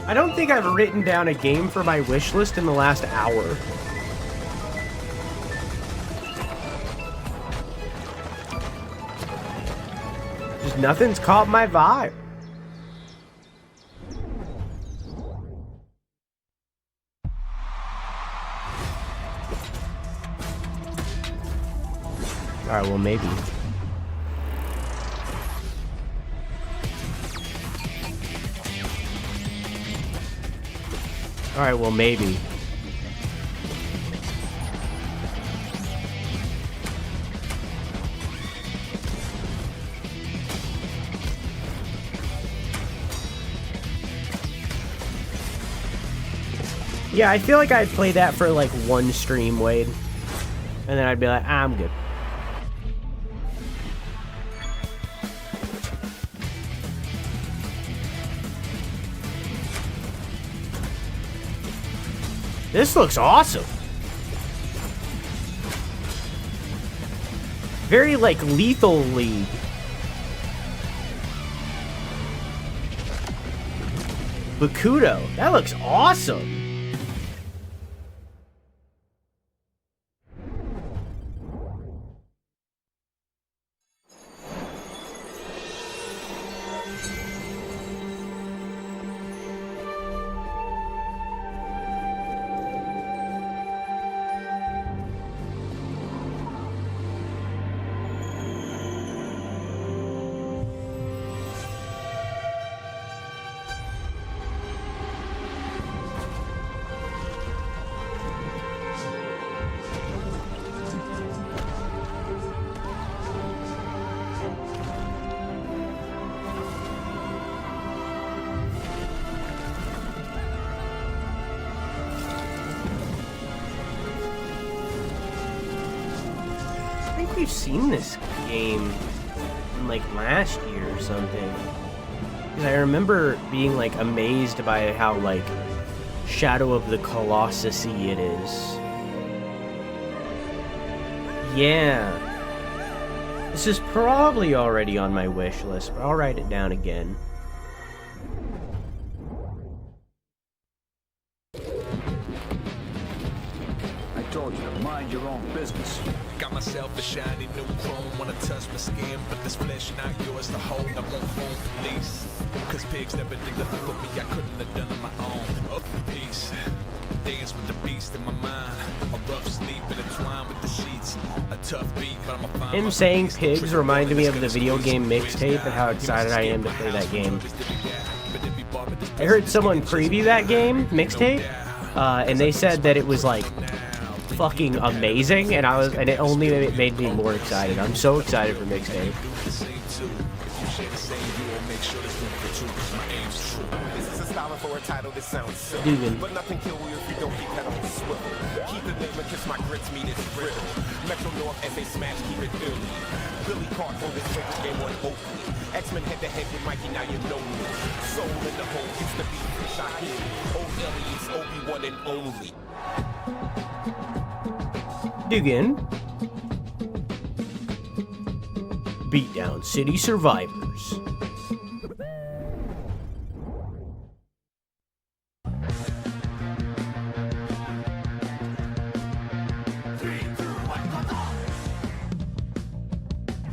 A: I don't think I've written down a game for my wish list in the last hour. Just nothing's caught my vibe. Alright, well, maybe. Alright, well, maybe. Yeah, I feel like I'd play that for like one stream, Wade. And then I'd be like, I'm good. This looks awesome. Very like Lethal League. Bakudo. That looks awesome. We've seen this game in like last year or something. Because I remember being like amazed by how like Shadow of the Colossus-y it is. Yeah. This is probably already on my wish list, but I'll write it down again.
O: I told you to mind your own business.
P: Got myself a shiny new chrome, wanna touch my skin, but this flesh not yours to hold. I won't phone police, cause pigs never did nothing for me. I couldn't have done it my own. Oh, peace. Dance with the beast in my mind. A rough sleep intertwined with the sheets. A tough beat, but I'm a fine.
A: Him saying pigs reminded me of the video game mixtape and how excited I am to play that game. I heard someone preview that game mixtape, and they said that it was like fucking amazing, and it only made me more excited. I'm so excited for mixtape.
Q: For a title that sounds simple,
A: Dugan.
Q: but nothing kill you if you don't keep that on the swivel. Keep the name and kiss my grits, meat is brittle. Metro North as they smash, keep it ill. Billy Clark hold his favorite game on Oakley. X-Men head to head with Mikey, now you know me. Soul in the hole, used to be Shaheed. Old aliens, Obi-Wan and only.
A: Dugan. Beatdown City Survivors.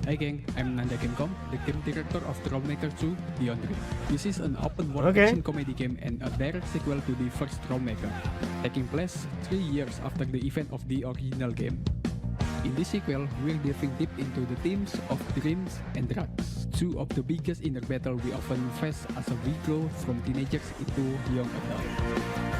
R: Hi gang, I'm Nanda Gamecom, the game director of Troublemaker 2 Beyond Dream. This is an open world action comedy game and a direct sequel to the first Troublemaker, taking place 3 years after the event of the original game. In this sequel, we're diving deep into the themes of dreams and drugs, two of the biggest inner battle we often face as we grow from teenagers into young adults.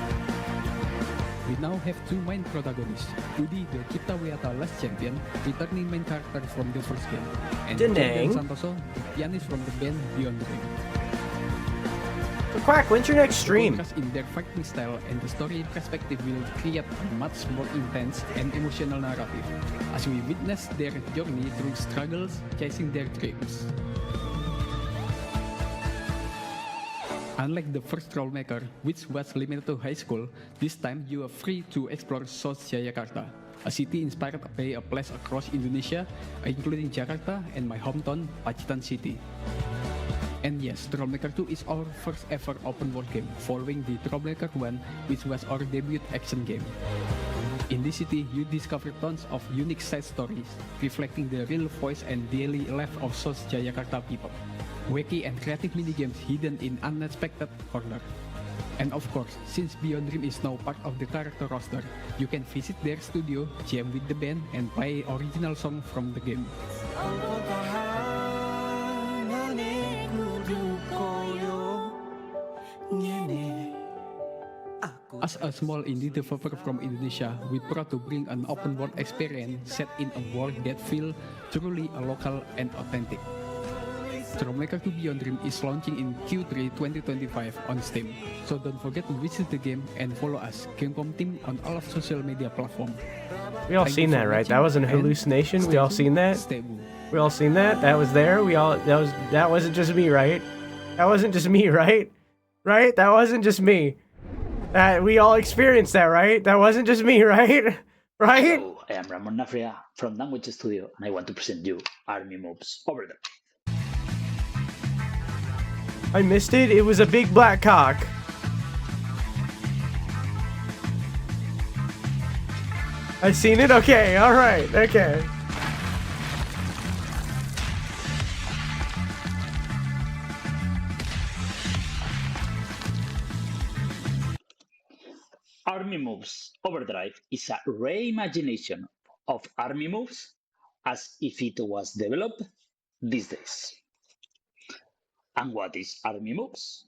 R: We now have two main protagonists, Udi the Cipta Weata last champion, returning main character from the first game, and Jordan Santoso, the pianist from the band Beyond Dream.
A: So Quack, when's your next stream?
R: In their fighting style and the story perspective will create a much more intense and emotional narrative, as we witness their journey through struggles chasing their dreams. Unlike the first Troublemaker, which was limited to high school, this time you are free to explore South Jayakarta, a city inspired by a place across Indonesia, including Jakarta and my hometown, Pacitan City. And yes, Troublemaker 2 is our first ever open world game, following the Troublemaker 1, which was our debut action game. In this city, you discover tons of unique side stories, reflecting the real voice and daily life of South Jayakarta people. Wacky and creative minigames hidden in unexpected corners. And of course, since Beyond Dream is now part of the character roster, you can visit their studio, jam with the band, and play original song from the game. As a small indie developer from Indonesia, we proud to bring an open world experience set in a world that feels truly local and authentic. Troublemaker 2 Beyond Dream is launching in Q3 2025 on Steam, so don't forget to visit the game and follow us, Gamecom team, on all of social media platforms.
A: We all seen that, right? That wasn't a hallucination. We all seen that. We all seen that. That was there. That wasn't just me, right? That wasn't just me, right? Right? That wasn't just me. That we all experienced that, right? That wasn't just me, right? Right?
S: Hello, I am Ramon Nafria from Language Studio, and I want to present you Army Moves Over the.
A: I missed it. It was a big black cock. I seen it? Okay, alright, okay.
S: Army Moves Overdrive is a reimagination of Army Moves as if it was developed these days. And what is Army Moves?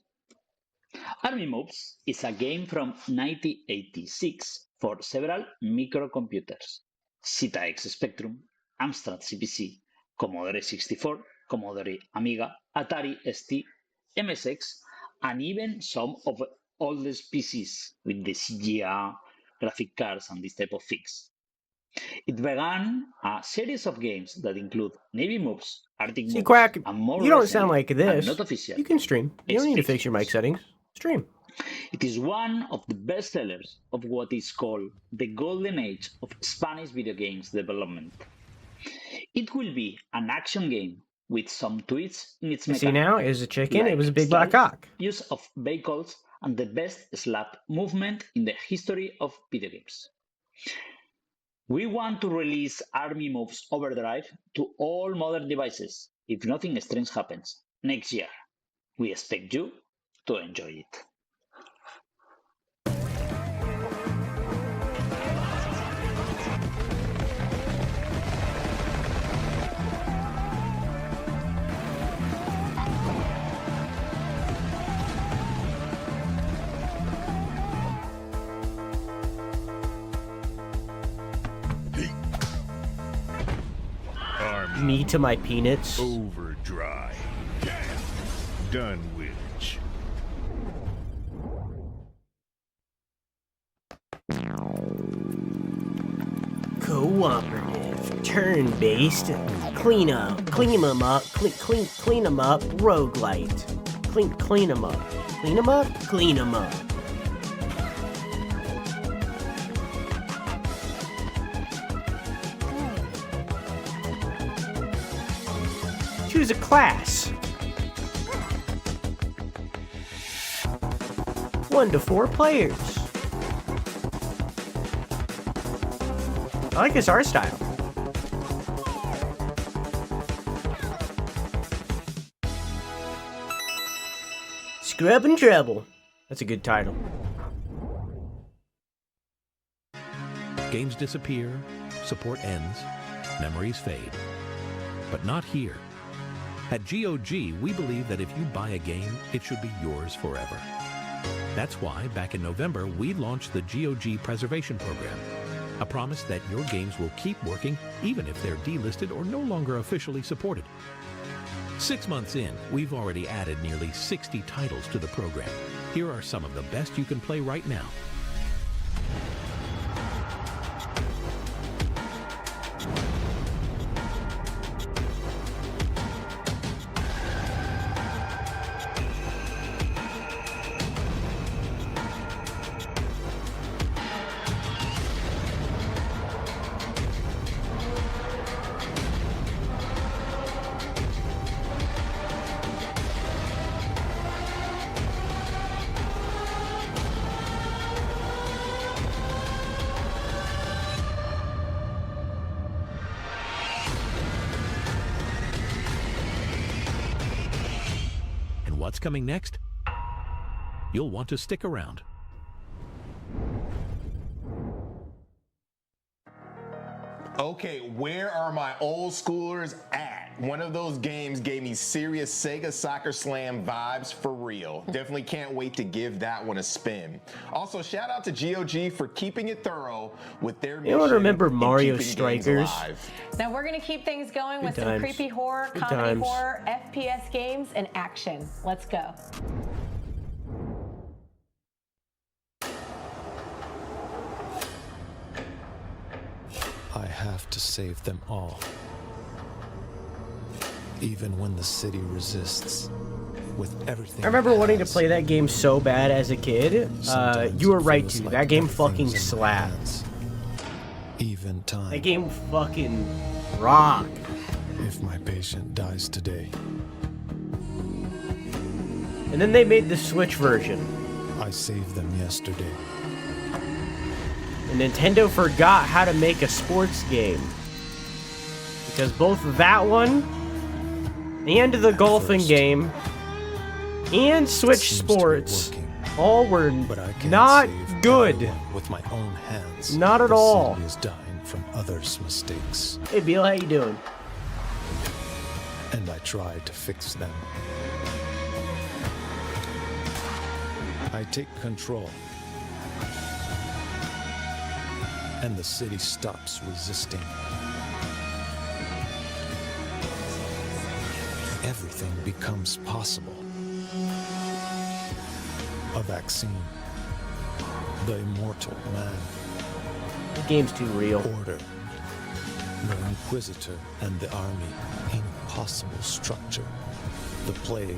S: Army Moves is a game from 1986 for several microcomputers: ZX Spectrum, Amstrad CPC, Commodore 64, Commodore Amiga, Atari ST, MSX, and even some of oldest PCs with the CGA, graphic cards, and this type of things. It began a series of games that include Navy Moves, Arctic Moves,
A: Quack,
S: and more
A: you don't
S: recently,
A: sound like this.
S: and not official,
A: You can stream. You don't need to fix your mic settings. Stream.
S: It is one of the best sellers of what is called the golden age of Spanish video games development. It will be an action game with some twists in its mechanics.
A: See now, is a chicken.
S: Like
A: it was a big black
S: stealth,
A: cock.
S: use of vehicles, and the best slap movement in the history of video games. We want to release Army Moves Overdrive to all modern devices, if nothing strange happens, next year. We expect you to enjoy it.
A: Me to my peanuts.
T: Overdrive. Dunwich.
A: Cooperative, turn-based, clean 'em up, clean 'em up, roguelite. Clean 'em up. Clean 'em up, clean 'em up. Choose a class. 1 to 4 players. I like this art style. Scrub and Treble. That's a good title.
U: Games disappear, support ends, memories fade. But not here. At GOG, we believe that if you buy a game, it should be yours forever. That's why, back in November, we launched the GOG Preservation Program, a promise that your games will keep working even if they're delisted or no longer officially supported. 6 months in, we've already added nearly 60 titles to the program. Here are some of the best you can play right now. what's coming next? You'll want to stick around.
B: Okay, where are my old schoolers at? One of those games gave me serious Sega Soccer Slam vibes for real. Definitely can't wait to give that one a spin. Also, shout out to GOG for keeping it thorough with their mission.
A: Anyone remember Mario
B: keeping
A: Strikers?
B: games alive.
C: Now we're going to keep things going with
A: Good
C: some
A: times.
C: creepy horror,
A: Good
C: comedy
A: times.
C: horror, FPS games, and action. Let's go.
T: I have to save them all. Even when the city resists, with everything.
A: I remember wanting to play that game so bad as a kid. You were right, too. That game fucking slaps.
T: Even time.
A: That game fucking rocked.
T: If my patient dies today,
A: And then they made the Switch version.
T: I saved them yesterday.
A: And Nintendo forgot how to make a sports game. Because both that one and the golfing game and Switch Sports all were not good.
T: With my own hands.
A: Not at
T: the
A: all.
T: city is dying from others' mistakes,
A: Hey, Beal, how you doing?
T: and I try to fix them. I take control, and the city stops resisting. Everything becomes possible. A vaccine, the immortal man,
A: The game's too real.
T: order, the Inquisitor and the army, impossible structure, the plague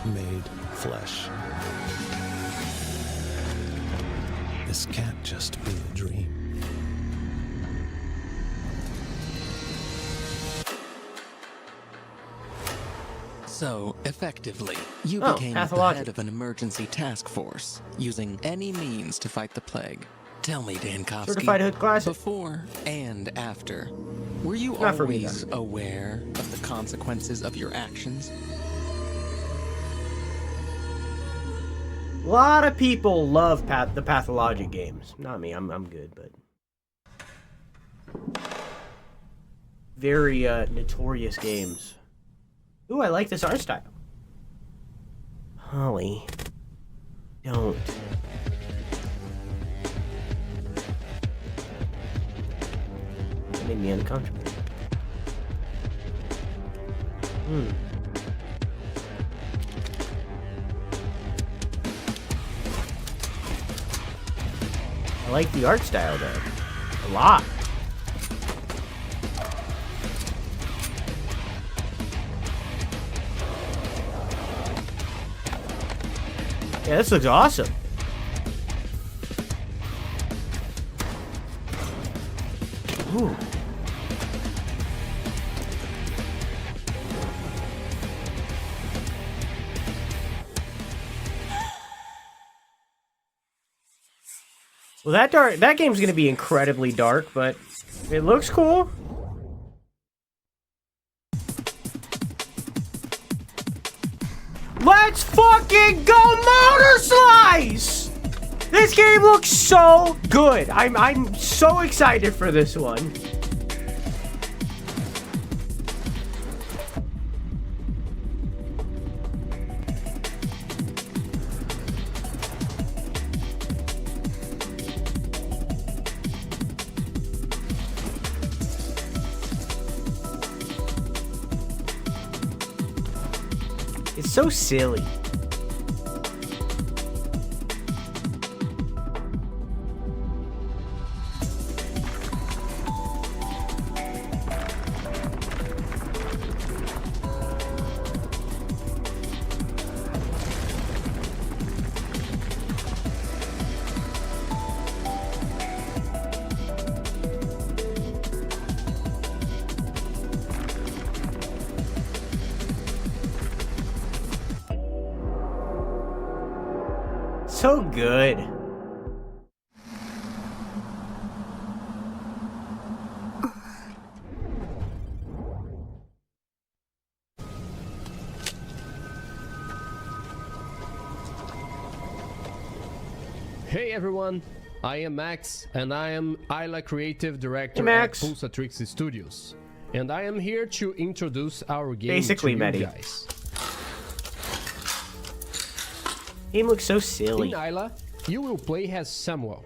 T: made flesh. This can't just be a dream.
V: So, effectively, you
A: Oh,
V: became the
A: pathologic.
V: head of an emergency task force, using any means to fight the plague. Tell me, Dankowski,
A: Certified Hood Classic.
V: before and after, were you
A: Not for me,
V: always aware of the consequences of your actions?
A: A lot of people love the pathologic games. Not me. I'm good, but very notorious games. Ooh, I like this art style. Holly, don't. That made me uncomfortable. I like the art style though. A lot. Yeah, this looks awesome. Ooh. Well, that game's gonna be incredibly dark, but it looks cool. Let's fucking go Motor Slice! This game looks so good. I'm so excited for this one. It's so silly. So good.
G: Hey everyone, I am Max, and I am Isla Creative Director
A: hey,
G: at Pulsatrix Studios. And I am here to introduce our game
A: Basically,
G: to
A: Medi.
G: you guys.
A: Game looks so silly.
G: In Isla, you will play as Samuel,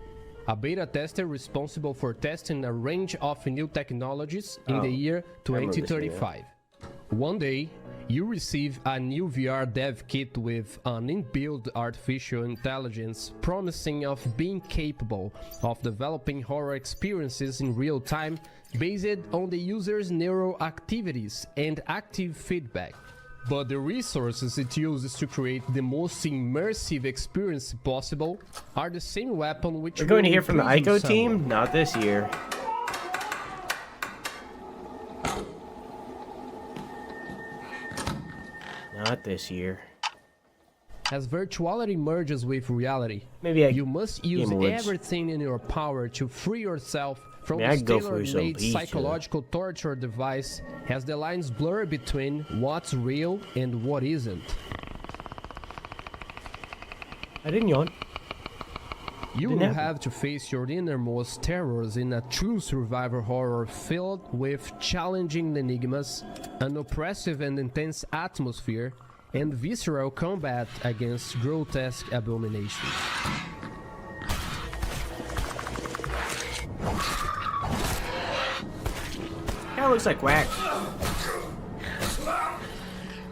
G: a beta tester responsible for testing a range of new technologies in the year 2035. One day, you receive a new VR dev kit with an inbuilt artificial intelligence promising of being capable of developing horror experiences in real time based on the user's neural activities and active feedback. But the resources it uses to create the most immersive experience possible are the same weapon which
A: we're going to
G: will
A: hear from the
G: imprison
A: ICO team?
G: someone.
A: Not this year. Not this year.
G: As virtuality merges with reality, you must use everything in your power to free yourself from this tailor-made psychological torture device as the lines blur between what's real and what isn't.
A: I didn't yawn.
G: You will have to face your innermost terrors in a true survivor horror filled with challenging enigmas, an oppressive and intense atmosphere, and visceral combat against grotesque abominations.
A: Kinda looks like whack.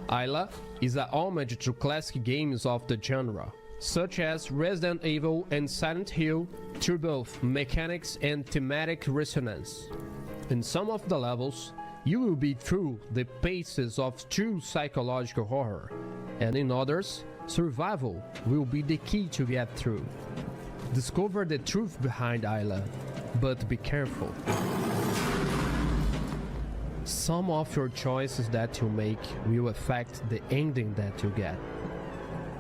G: Isla is a homage to classic games of the genre, such as Resident Evil and Silent Hill, through both mechanics and thematic resonance. In some of the levels, you will be through the paces of true psychological horror, and in others, survival will be the key to get through. Discover the truth behind Isla, but be careful. Some of your choices that you make will affect the ending that you get.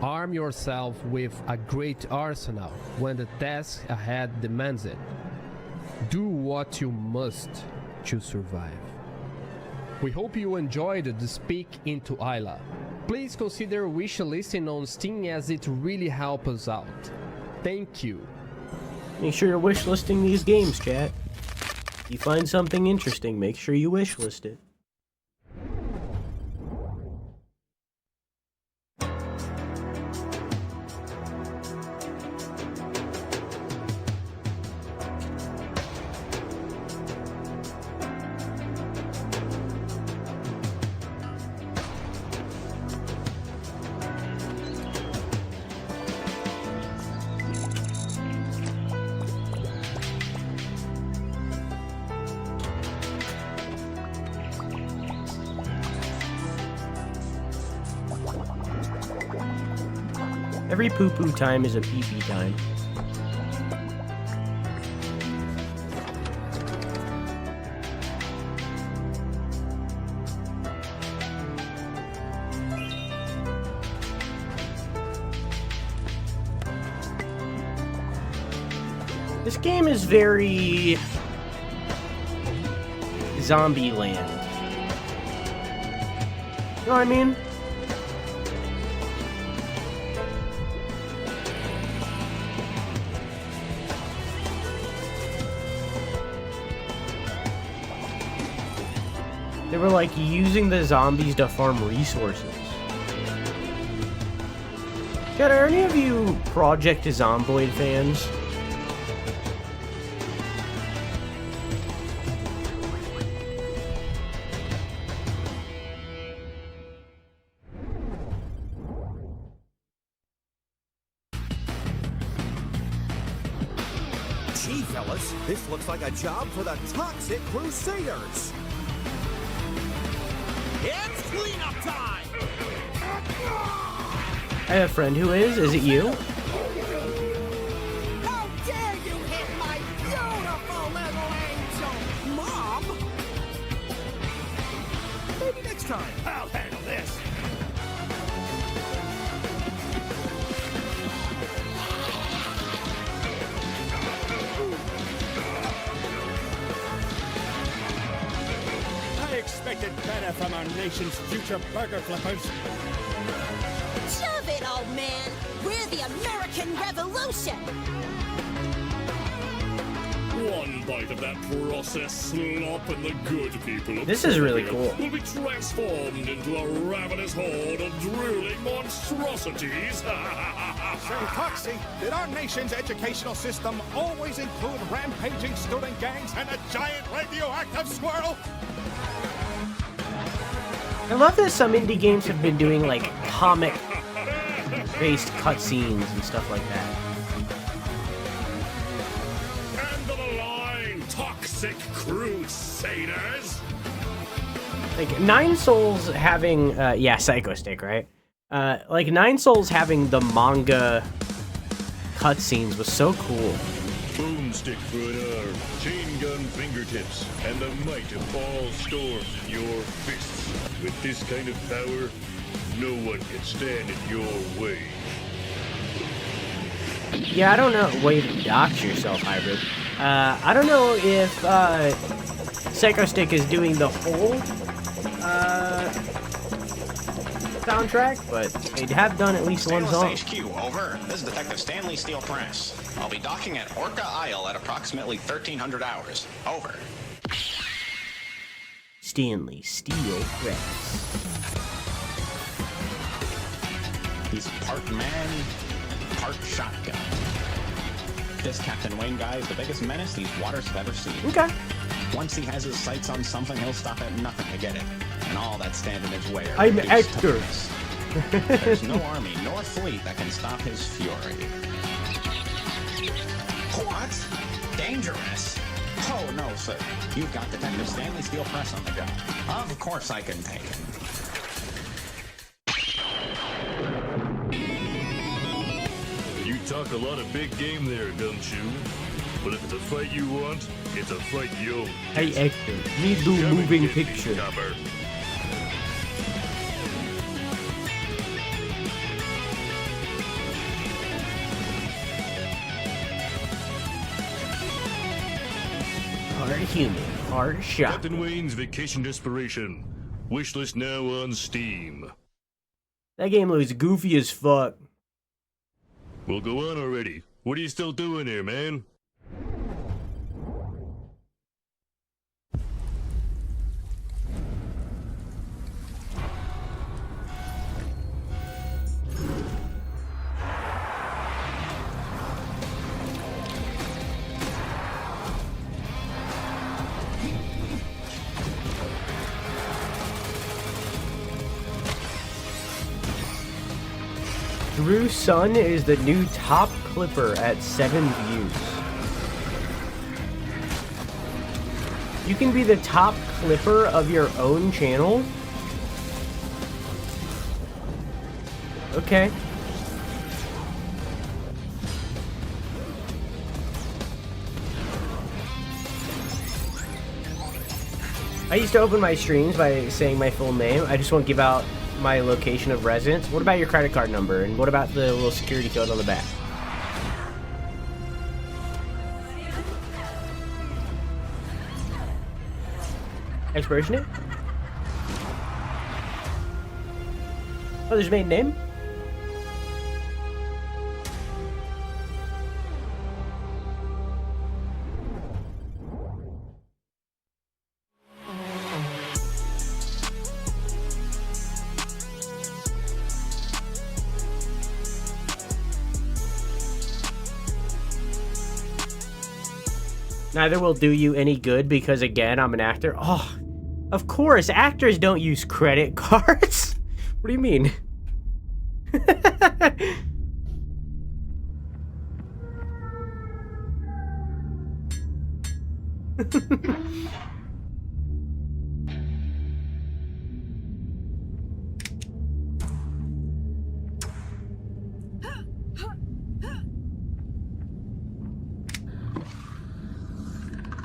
G: Arm yourself with a great arsenal when the task ahead demands it. Do what you must to survive. We hope you enjoyed the Speak into Isla. Please consider wishlisting on Steam as it really helps us out. Thank you.
A: Make sure you're wishlisting these games, chat. If you find something interesting, make sure you wishlist it. Every poo-poo time is a pee-pee time. This game is very zombie land. You know what I mean? They were like using the zombies to farm resources. Chat, are any of you Project Zomboid fans?
H: Gee, fellas, this looks like a job for the Toxic Crusaders. It's cleanup time!
A: I have a friend who is. Is it you?
H: How dare you hit my beautiful little angel, Mom? Maybe next time. I'll handle this.
W: I expected better from our nation's future burger flippers.
X: Shove it, old man. We're the American
H: American Revolution!
W: One bite of that processed slop and the good people of
A: This is really cool.
W: will be transformed into a ravenous horde of drooling monstrosities.
D: Say, Coxie, did our nation's educational system always include rampaging student gangs and a giant radioactive squirrel?
A: I love that some indie games have been doing like comic-based cutscenes and stuff like that.
W: End of the line, toxic crusaders!
A: Like Nine Souls having, yeah, Psycho Stick, right? Like Nine Souls having the manga cutscenes was so cool.
W: Boomstick for an arm, chain gun fingertips, and the might of all storms in your fists. With this kind of power, no one can stand in your way.
A: Yeah, I don't know. Way to dox yourself, Hybrid. I don't know if Psycho Stick is doing the whole soundtrack, but they have done at least one song.
I: HQ, over. This is Detective Stanley Steel Press. I'll be docking at Orca Isle at approximately 1300 hours. Over.
A: Stanley Steel Press.
I: He's part man, part shotgun. This Captain Wayne guy is the biggest menace these waters have ever seen.
A: Okay.
I: Once he has his sights on something, he'll stop at nothing to get it. And all that stand in his way are
A: I'm
I: reduced to
A: actor.
I: dust. There's no army nor fleet that can stop his fury. What? Dangerous? Oh, no, sir. You've got Detective Stanley Steel Press on the job. Of course I can take him.
W: You talk a lot of big game there, don't you? But if it's a fight you want, it's a fight you own.
A: Hey, actor. Me do moving picture.
W: Cover.
A: Hard human, hard shot.
W: Captain Wayne's Vacation Desperation. Wishlist now on Steam.
A: That game looks goofy as fuck.
W: Well, go on already. What are you still doing here, man?
A: Drew Sunn is the new top clipper at 7 views. You can be the top clipper of your own channel? Okay. I used to open my streams by saying my full name. I just won't give out my location of residence. What about your credit card number? And what about the little security code on the back? Expiration date? Oh, there's a maiden name? Neither will do you any good because, again, I'm an actor. Oh, of course, actors don't use credit cards. What do you mean?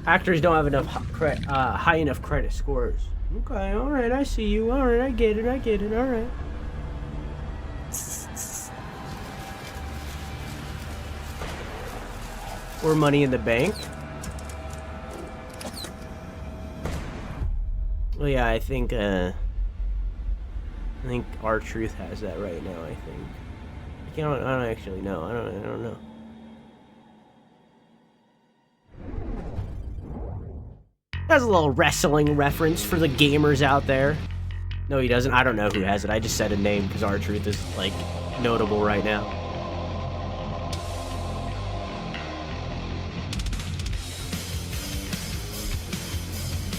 A: Actors don't have enough high enough credit scores. Okay, all right, I see you. All right, I get it. All right. Or Money in the Bank. Well, yeah, I think R-Truth has that right now. I think I don't actually know. I don't know. That's a little wrestling reference for the gamers out there. No, he doesn't. I don't know who has it. I just said a name because R-Truth is, like, notable right now.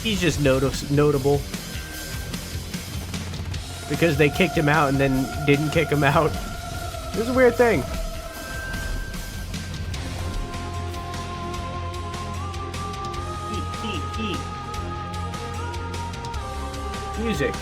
A: He's just notable. Because they kicked him out and then didn't kick him out. It was a weird thing. Music.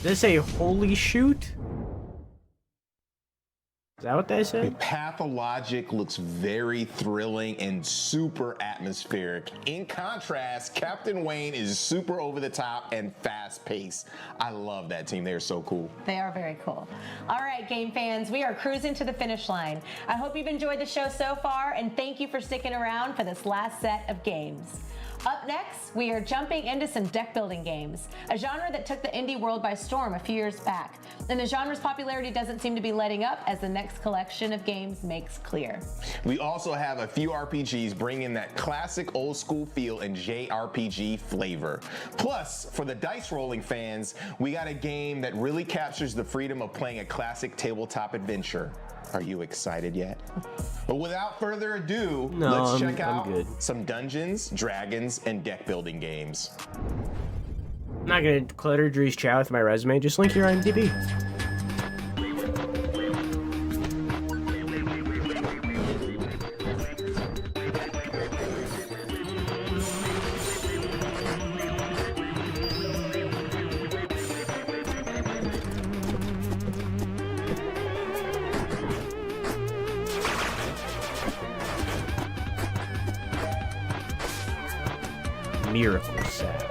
A: Did they say holy shoot? Is that what they said?
B: Pathologic looks very thrilling and super atmospheric. In contrast, Captain Wayne is super over the top and fast paced. I love that team. They are so cool.
C: They are very cool. All right, game fans, we are cruising to the finish line. I hope you've enjoyed the show so far, and thank you for sticking around for this last set of games. Up next, we are jumping into some deck building games, a genre that took the indie world by storm a few years back. And the genre's popularity doesn't seem to be letting up as the next collection of games makes clear.
B: We also have a few RPGs bringing that classic old school feel and JRPG flavor. Plus, for the dice rolling fans, we got a game that really captures the freedom of playing a classic tabletop adventure. Are you excited yet? But without further ado, let's check out some Dungeons, Dragons, and deck building games.
A: I'm not gonna clutter Dree's chat with my resume, just link your IMDb. Miracle set.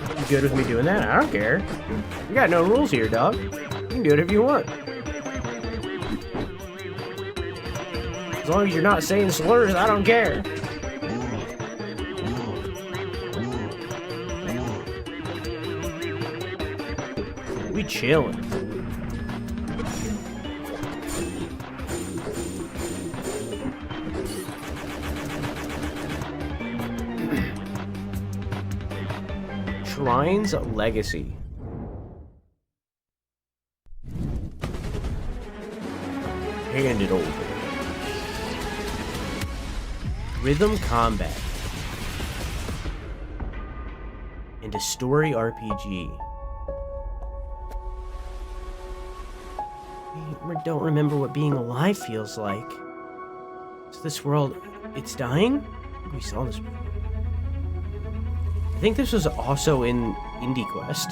A: You good with me doing that? I don't care. You got no rules here, dog. You can do it if you want. As long as you're not saying slurs, I don't care. We chillin'. Shrines Legacy. Hand it over. Rhythm Combat. And a story RPG. I don't remember what being alive feels like. Is this world, it's dying? We saw this before. I think this was also in Indie Quest.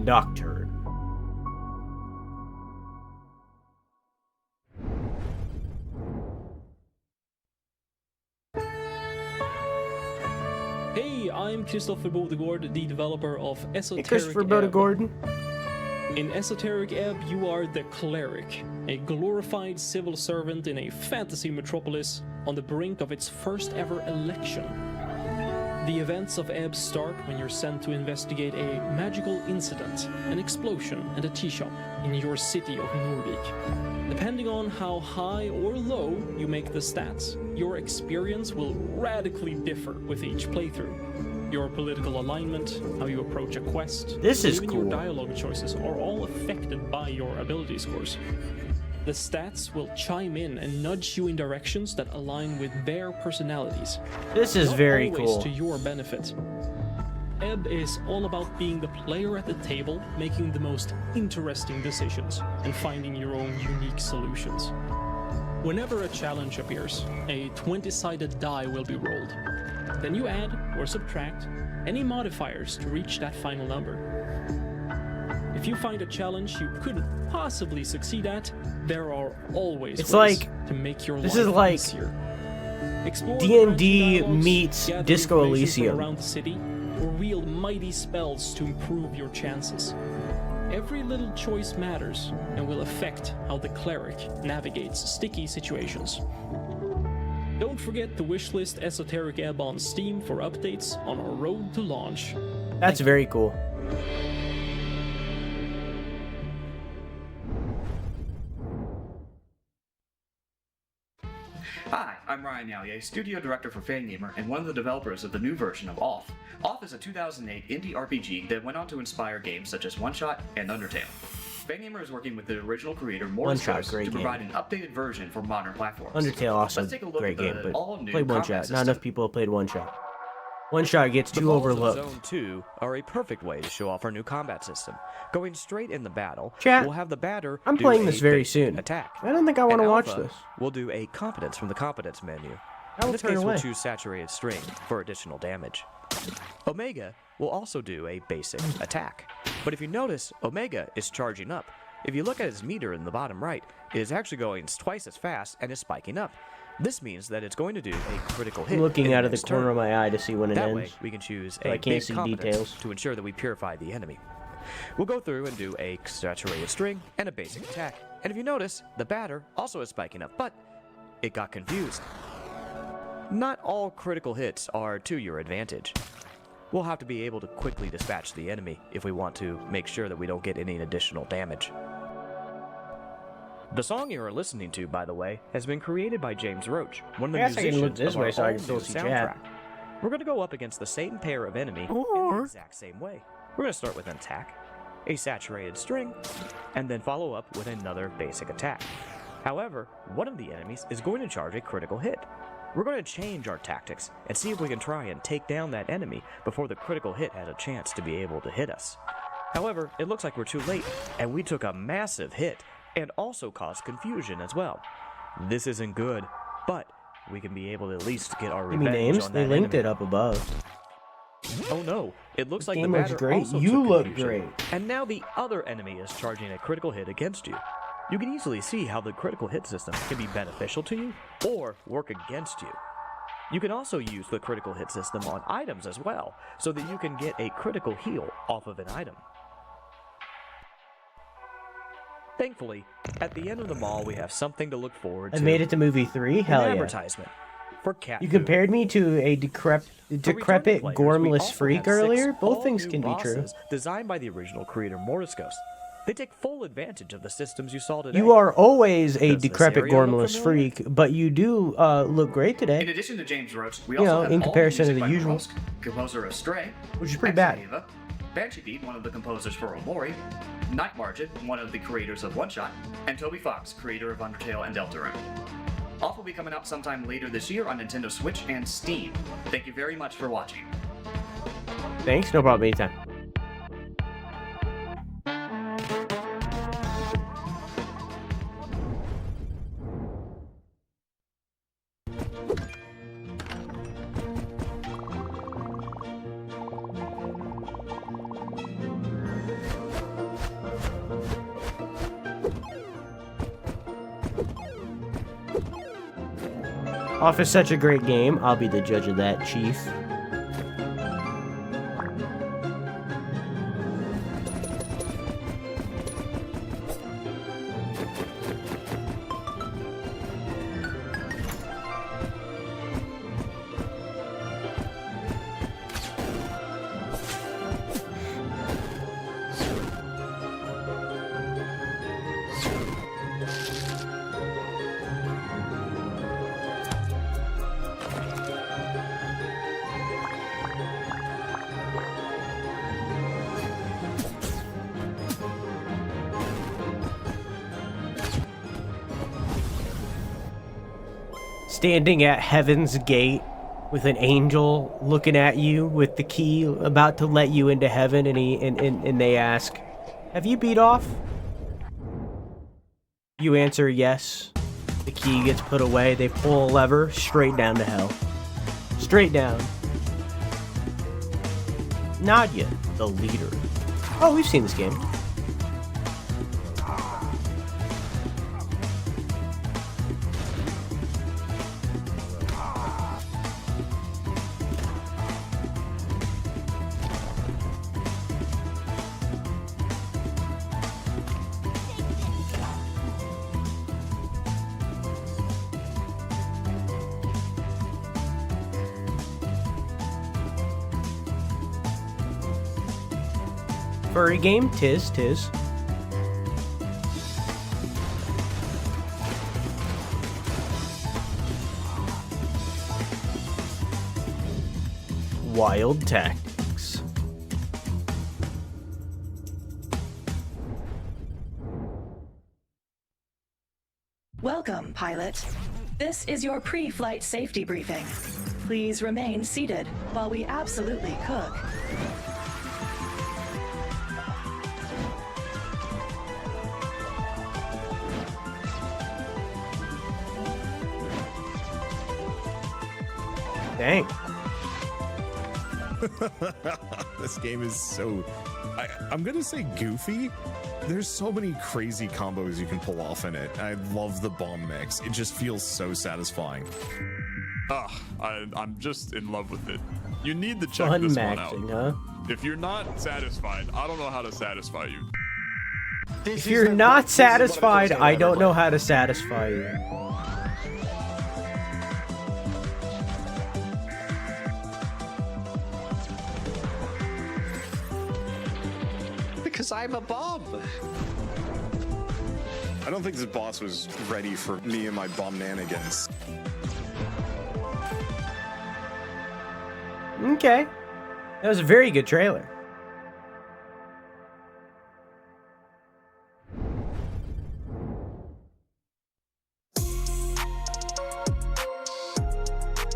A: Nocturne.
F: Hey, I'm Christopher Bodegård, the developer of Esoteric
A: Christopher Bodegård.
F: In Esoteric Ebb, you are the cleric, a glorified civil servant in a fantasy metropolis on the brink of its first ever election. The events of Ebb start when you're sent to investigate a magical incident, an explosion and a tea shop in your city of Norvik. Depending on how high or low you make the stats, your experience will radically differ with each playthrough. Your political alignment, how you approach a quest,
A: this is
F: even
A: cool.
F: Your dialogue choices are all affected by your ability scores. The stats will chime in and nudge you in directions that align with their personalities.
A: This is
F: Not
A: very
F: always
A: cool.
F: to your benefit. Ebb is all about being the player at the table, making the most interesting decisions, and finding your own unique solutions. Whenever a challenge appears, a 20-sided die will be rolled. Then you add or subtract any modifiers to reach that final number. If you find a challenge you couldn't possibly succeed at, there are always
A: It's
F: ways
A: like
F: to make your
A: this
F: life
A: is like
F: easier. Explore
A: D&D
F: dialogues,
A: meets
F: gather
A: Disco
F: information from
A: Elysium.
F: around the city, or wield mighty spells to improve your chances. Every little choice matters and will affect how the cleric navigates sticky situations. Don't forget to wishlist Esoteric Ebb on Steam for updates on our road to launch.
A: That's very cool.
J: Hi, I'm Ryan Yalye, Studio Director for Fangamer and one of the developers of the new version of Off. Off is a 2008 indie RPG that went on to inspire games such as One Shot and Undertale. Fangamer is working with the original creator
A: One Shot,
J: Morris
A: great
J: to
A: game.
J: provide an updated version for modern platforms.
A: Undertale also
J: Let's take a look
A: great
J: at the
A: game, but
J: all-new
A: played One
J: combat
A: Shot. Not
J: system.
A: enough people have played One Shot. One Shot gets
K: The
A: too
K: balls
A: overlooked.
K: of Zone 2 are a perfect way to show off our new combat system. Going straight in the battle,
A: Chat,
K: we'll have the batter
A: I'm
K: do
A: playing
K: a
A: this very
K: basic
A: soon.
K: attack.
A: I don't think I want to
K: And
A: watch
K: Alpha
A: this.
K: We'll do a competence from the competence menu.
A: I will
K: In this
A: turn
K: case,
A: away.
K: we'll choose saturated string for additional damage. Omega will also do a basic attack. But if you notice, Omega is charging up. If you look at its meter in the bottom right, it is actually going twice as fast and is spiking up. This means that it's going to do a critical hit.
A: I'm looking
K: in
A: out of the
K: next
A: corner
K: turn.
A: of my eye to see when it
K: That
A: ends.
K: way, we can choose
A: So
K: a
A: I can't
K: big
A: see
K: competence
A: details.
K: to ensure that we purify the enemy. We'll go through and do a saturated string and a basic attack. And if you notice, the batter also is spiking up, but it got confused. Not all critical hits are to your advantage. We'll have to be able to quickly dispatch the enemy if we want to make sure that we don't get any additional damage. The song you are listening to, by the way, has been created by James Roach, one of the
A: I guess I can
K: musicians
A: look this
K: of
A: way
K: our
A: so I can
K: all-new
A: still see
K: soundtrack.
A: chat.
K: We're going to go up against the same pair of enemy in the exact same way. We're going to start with an attack, a saturated string, and then follow up with another basic attack. However, one of the enemies is going to charge a critical hit. We're going to change our tactics and see if we can try and take down that enemy before the critical hit has a chance to be able to hit us. However, it looks like we're too late, and we took a massive hit and also caused confusion as well. This isn't good, but we can be able to at least get our
A: Give me
K: revenge
A: names.
K: on
A: They
K: that
A: linked
K: enemy.
A: it up above.
K: Oh no, it looks
A: This
K: like
A: game
K: the
A: looks
K: batter
A: great.
K: also
A: You
K: took
A: look
K: confusion.
A: great.
K: And now the other enemy is charging a critical hit against you. You can easily see how the critical hit system can be beneficial to you or work against you. You can also use the critical hit system on items as well, so that you can get a critical heal off of an item. Thankfully, at the end of the mall, we have something to look forward
A: I
K: to.
A: made it to movie 3?
K: An
A: Hell yeah.
K: advertisement for cat
A: You
K: food.
A: compared me to a decrepit,
K: For returning players, we
A: gormless
K: also
A: freak
K: have 6
A: earlier. Both things
K: all-new
A: can be true.
K: bosses designed by the original creator Moriscos. They take full advantage of the systems you saw today.
A: You are always a
K: Does this
A: decrepit
K: area look
A: gormless
K: familiar?
A: freak, but you do look great
J: In
A: today.
J: addition to James Roach, we
A: You
J: also
A: know,
J: have
A: in
J: all
A: comparison to
J: music
A: the
J: by
A: usual.
J: Musk, composer of Stray,
A: Which is pretty bad.
J: Ex-Geneva, Banshee Beat, one of the composers for Omori, Night Margin, one of the creators of One Shot, and Toby Fox, creator of Undertale and Deltarune. Off will be coming out sometime later this year on Nintendo Switch and Steam. Thank you very much for watching.
A: Thanks, no problem, anytime. Off is such a great game. I'll be the judge of that, Chief. standing at heaven's gate with an angel looking at you with the key about to let you into heaven, and they ask, "Have you beat off?" You answer yes. The key gets put away. They pull a lever straight down to hell. Straight down. Nadia, the leader. Oh, we've seen this game. Furry game, tis. Wild tactics.
L: Welcome, pilot. This is your pre-flight safety briefing. Please remain seated while we absolutely cook.
A: Dang.
M: This game is so... I'm gonna say goofy. There's so many crazy combos you can pull off in it. I love the bomb mix. It just feels so satisfying.
N: I'm just in love with it. You need to check
A: Fun
N: this
A: maxing,
N: one out.
A: huh?
N: If you're not satisfied, I don't know how to satisfy you.
A: If you're not satisfied, I don't know how to satisfy you.
I: Because I'm a bomb.
M: I don't think this boss was ready for me and my bomb-nanigans.
A: Okay. That was a very good trailer.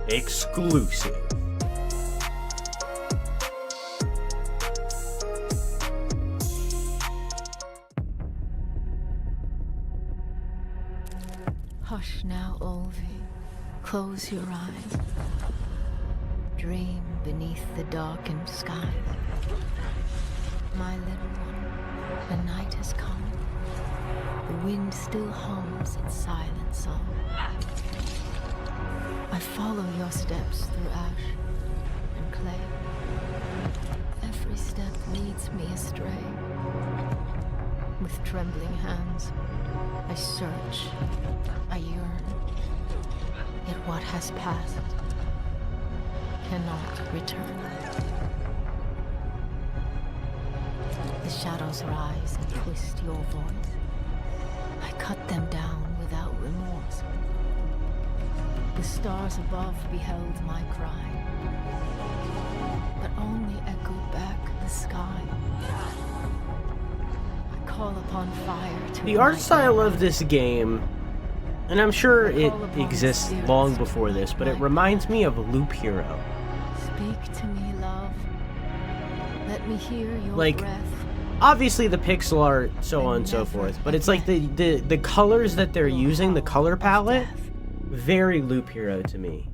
A: Exclusive.
X: Hush now, Olvi. Close your eyes. Dream beneath the darkened sky. My little one, the night has come. The wind still hums its silent song. I follow your steps through ash and clay. Every step leads me astray. With trembling hands, I search, I yearn. Yet what has passed cannot return. The shadows rise and twist your voice. I cut them down without remorse. The stars above beheld my cry, but only echoed back the sky. I call upon fire to
A: The art style of this game, and I'm sure it exists long before this, but it reminds me of Loop Hero.
X: Speak to me, love. Let me hear your
A: Like,
X: breath.
A: obviously the pixel art, so on and so forth, but it's like the colors that they're using, the color palette, very Loop Hero to me.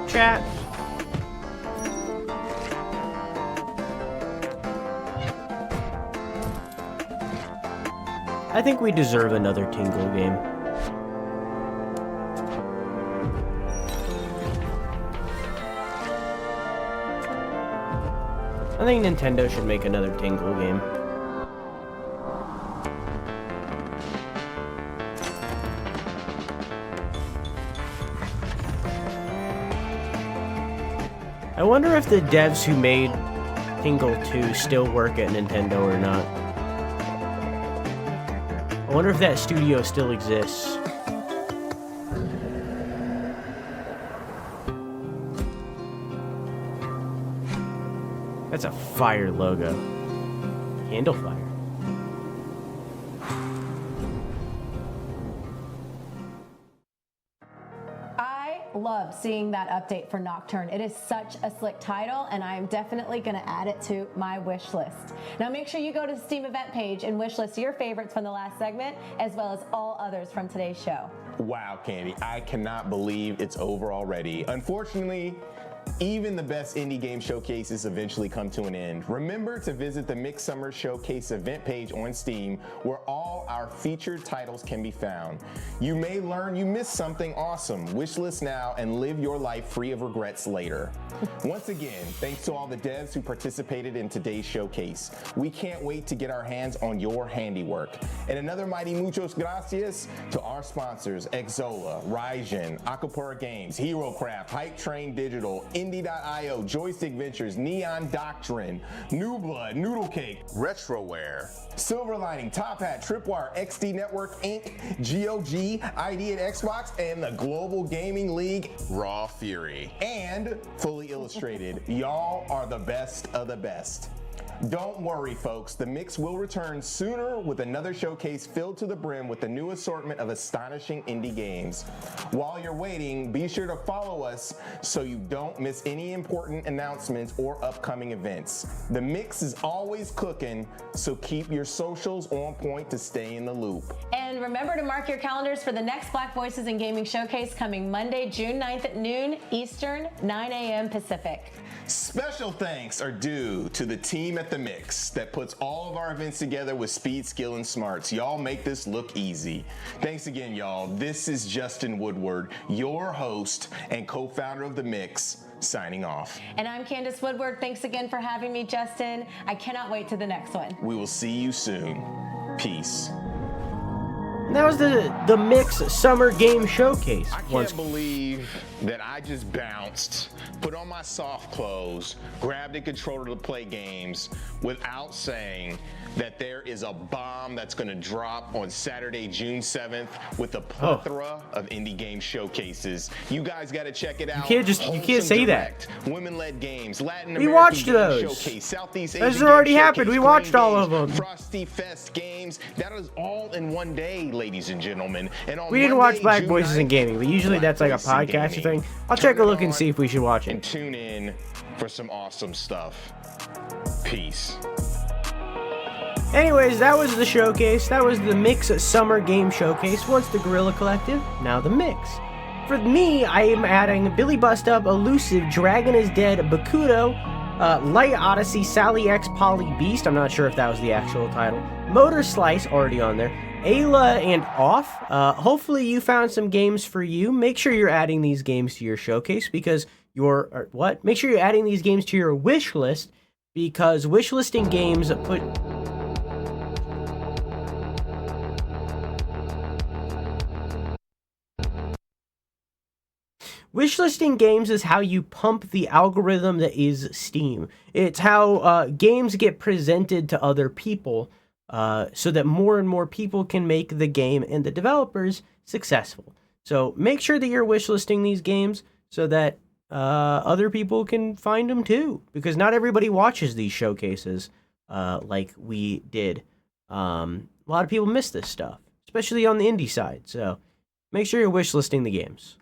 A: Chat. I think we deserve another Tingle game. I think Nintendo should make another Tingle game. I wonder if the devs who made Tingle 2 still work at Nintendo or not. I wonder if that studio still exists. That's a fire logo. Candle fire.
C: I love seeing that update for Nocturne. It is such a slick title, and I am definitely going to add it to my wish list. Now make sure you go to the Steam event page and wish list your favorites from the last segment, as well as all others from today's show.
B: Wow, Candy, I cannot believe it's over already. Unfortunately, even the best indie game showcases eventually come to an end. Remember to visit the Mixed Summer Showcase event page on Steam, where all our featured titles can be found. You may learn you missed something awesome. Wishlist now and live your life free of regrets later. Once again, thanks to all the devs who participated in today's showcase. We can't wait to get our hands on your handiwork. And another mighty muchos gracias to our sponsors, Exola, Ryzen, Acapulco Games, HeroCraft, Hype Train Digital, Indie.io, Joystick Ventures, Neon Doctrine, New Blood, Noodle Cake, Retroware, Silver Lining, Top Hat, Tripwire, XD Network Inc., GOG, ID at Xbox, and the Global Gaming League, Raw Fury. And Fully Illustrated, y'all are the best of the best. Don't worry, folks. The Mix will return sooner with another showcase filled to the brim with a new assortment of astonishing indie games. While you're waiting, be sure to follow us so you don't miss any important announcements or upcoming events. The Mix is always cooking, so keep your socials on point to stay in the loop.
C: And remember to mark your calendars for the next Black Voices in Gaming Showcase coming Monday, June 9th at noon Eastern, 9 a.m. Pacific.
B: Special thanks are due to the team at The Mix that puts all of our events together with speed, skill, and smarts. Y'all make this look easy. Thanks again, y'all. This is Justin Woodward, your host and co-founder of The Mix, signing off.
C: And I'm Candace Woodward. Thanks again for having me, Justin. I cannot wait to the next one.
B: We will see you soon. Peace.
A: And that was the Mix Summer Game Showcase.
B: I can't believe that I just bounced, put on my soft clothes, grabbed a controller to play games without saying that there is a bomb that's going to drop on Saturday, June 7th with a plethora of indie game showcases. You guys got to check it out.
A: You can't say
B: Direct, women-led games, Latin
A: We
B: American
A: watched
B: Game
A: those.
B: Showcase, Southeast
A: Those
B: Asian
A: already
B: Game
A: happened.
B: Showcase,
A: We watched
B: Korean
A: all of
B: games,
A: them.
B: Frosty Fest games. That is all in one day, ladies and gentlemen. And on
A: We didn't
B: Monday,
A: watch Black
B: June
A: Voices in
B: 9th,
A: Gaming, but usually that's like a
B: Black Voices in
A: podcast
B: Gaming.
A: thing. I'll check a look and see if we should watch
B: And
A: it.
B: tune in for some awesome stuff. Peace.
A: Anyways, that was the showcase. That was the Mix Summer Game Showcase. Once the Gorilla Collective, now the Mix. For me, I am adding Billy Bust Up, Elusive, Dragon is Dead, Bakudo, Light Odyssey, Sally X, Poly Beast. I'm not sure if that was the actual title. Motor Slice, already on there. Ayla and Off. Hopefully you found some games for you. Make sure you're adding these games to your showcase because Make sure you're adding these games to your wish list because wishlisting games put... Wishlisting games is how you pump the algorithm that is Steam. It's how games get presented to other people so that more and more people can make the game and the developers successful. So make sure that you're wishlisting these games so that other people can find them too. Because not everybody watches these showcases like we did. A lot of people miss this stuff, especially on the indie side. So make sure you're wishlisting the games.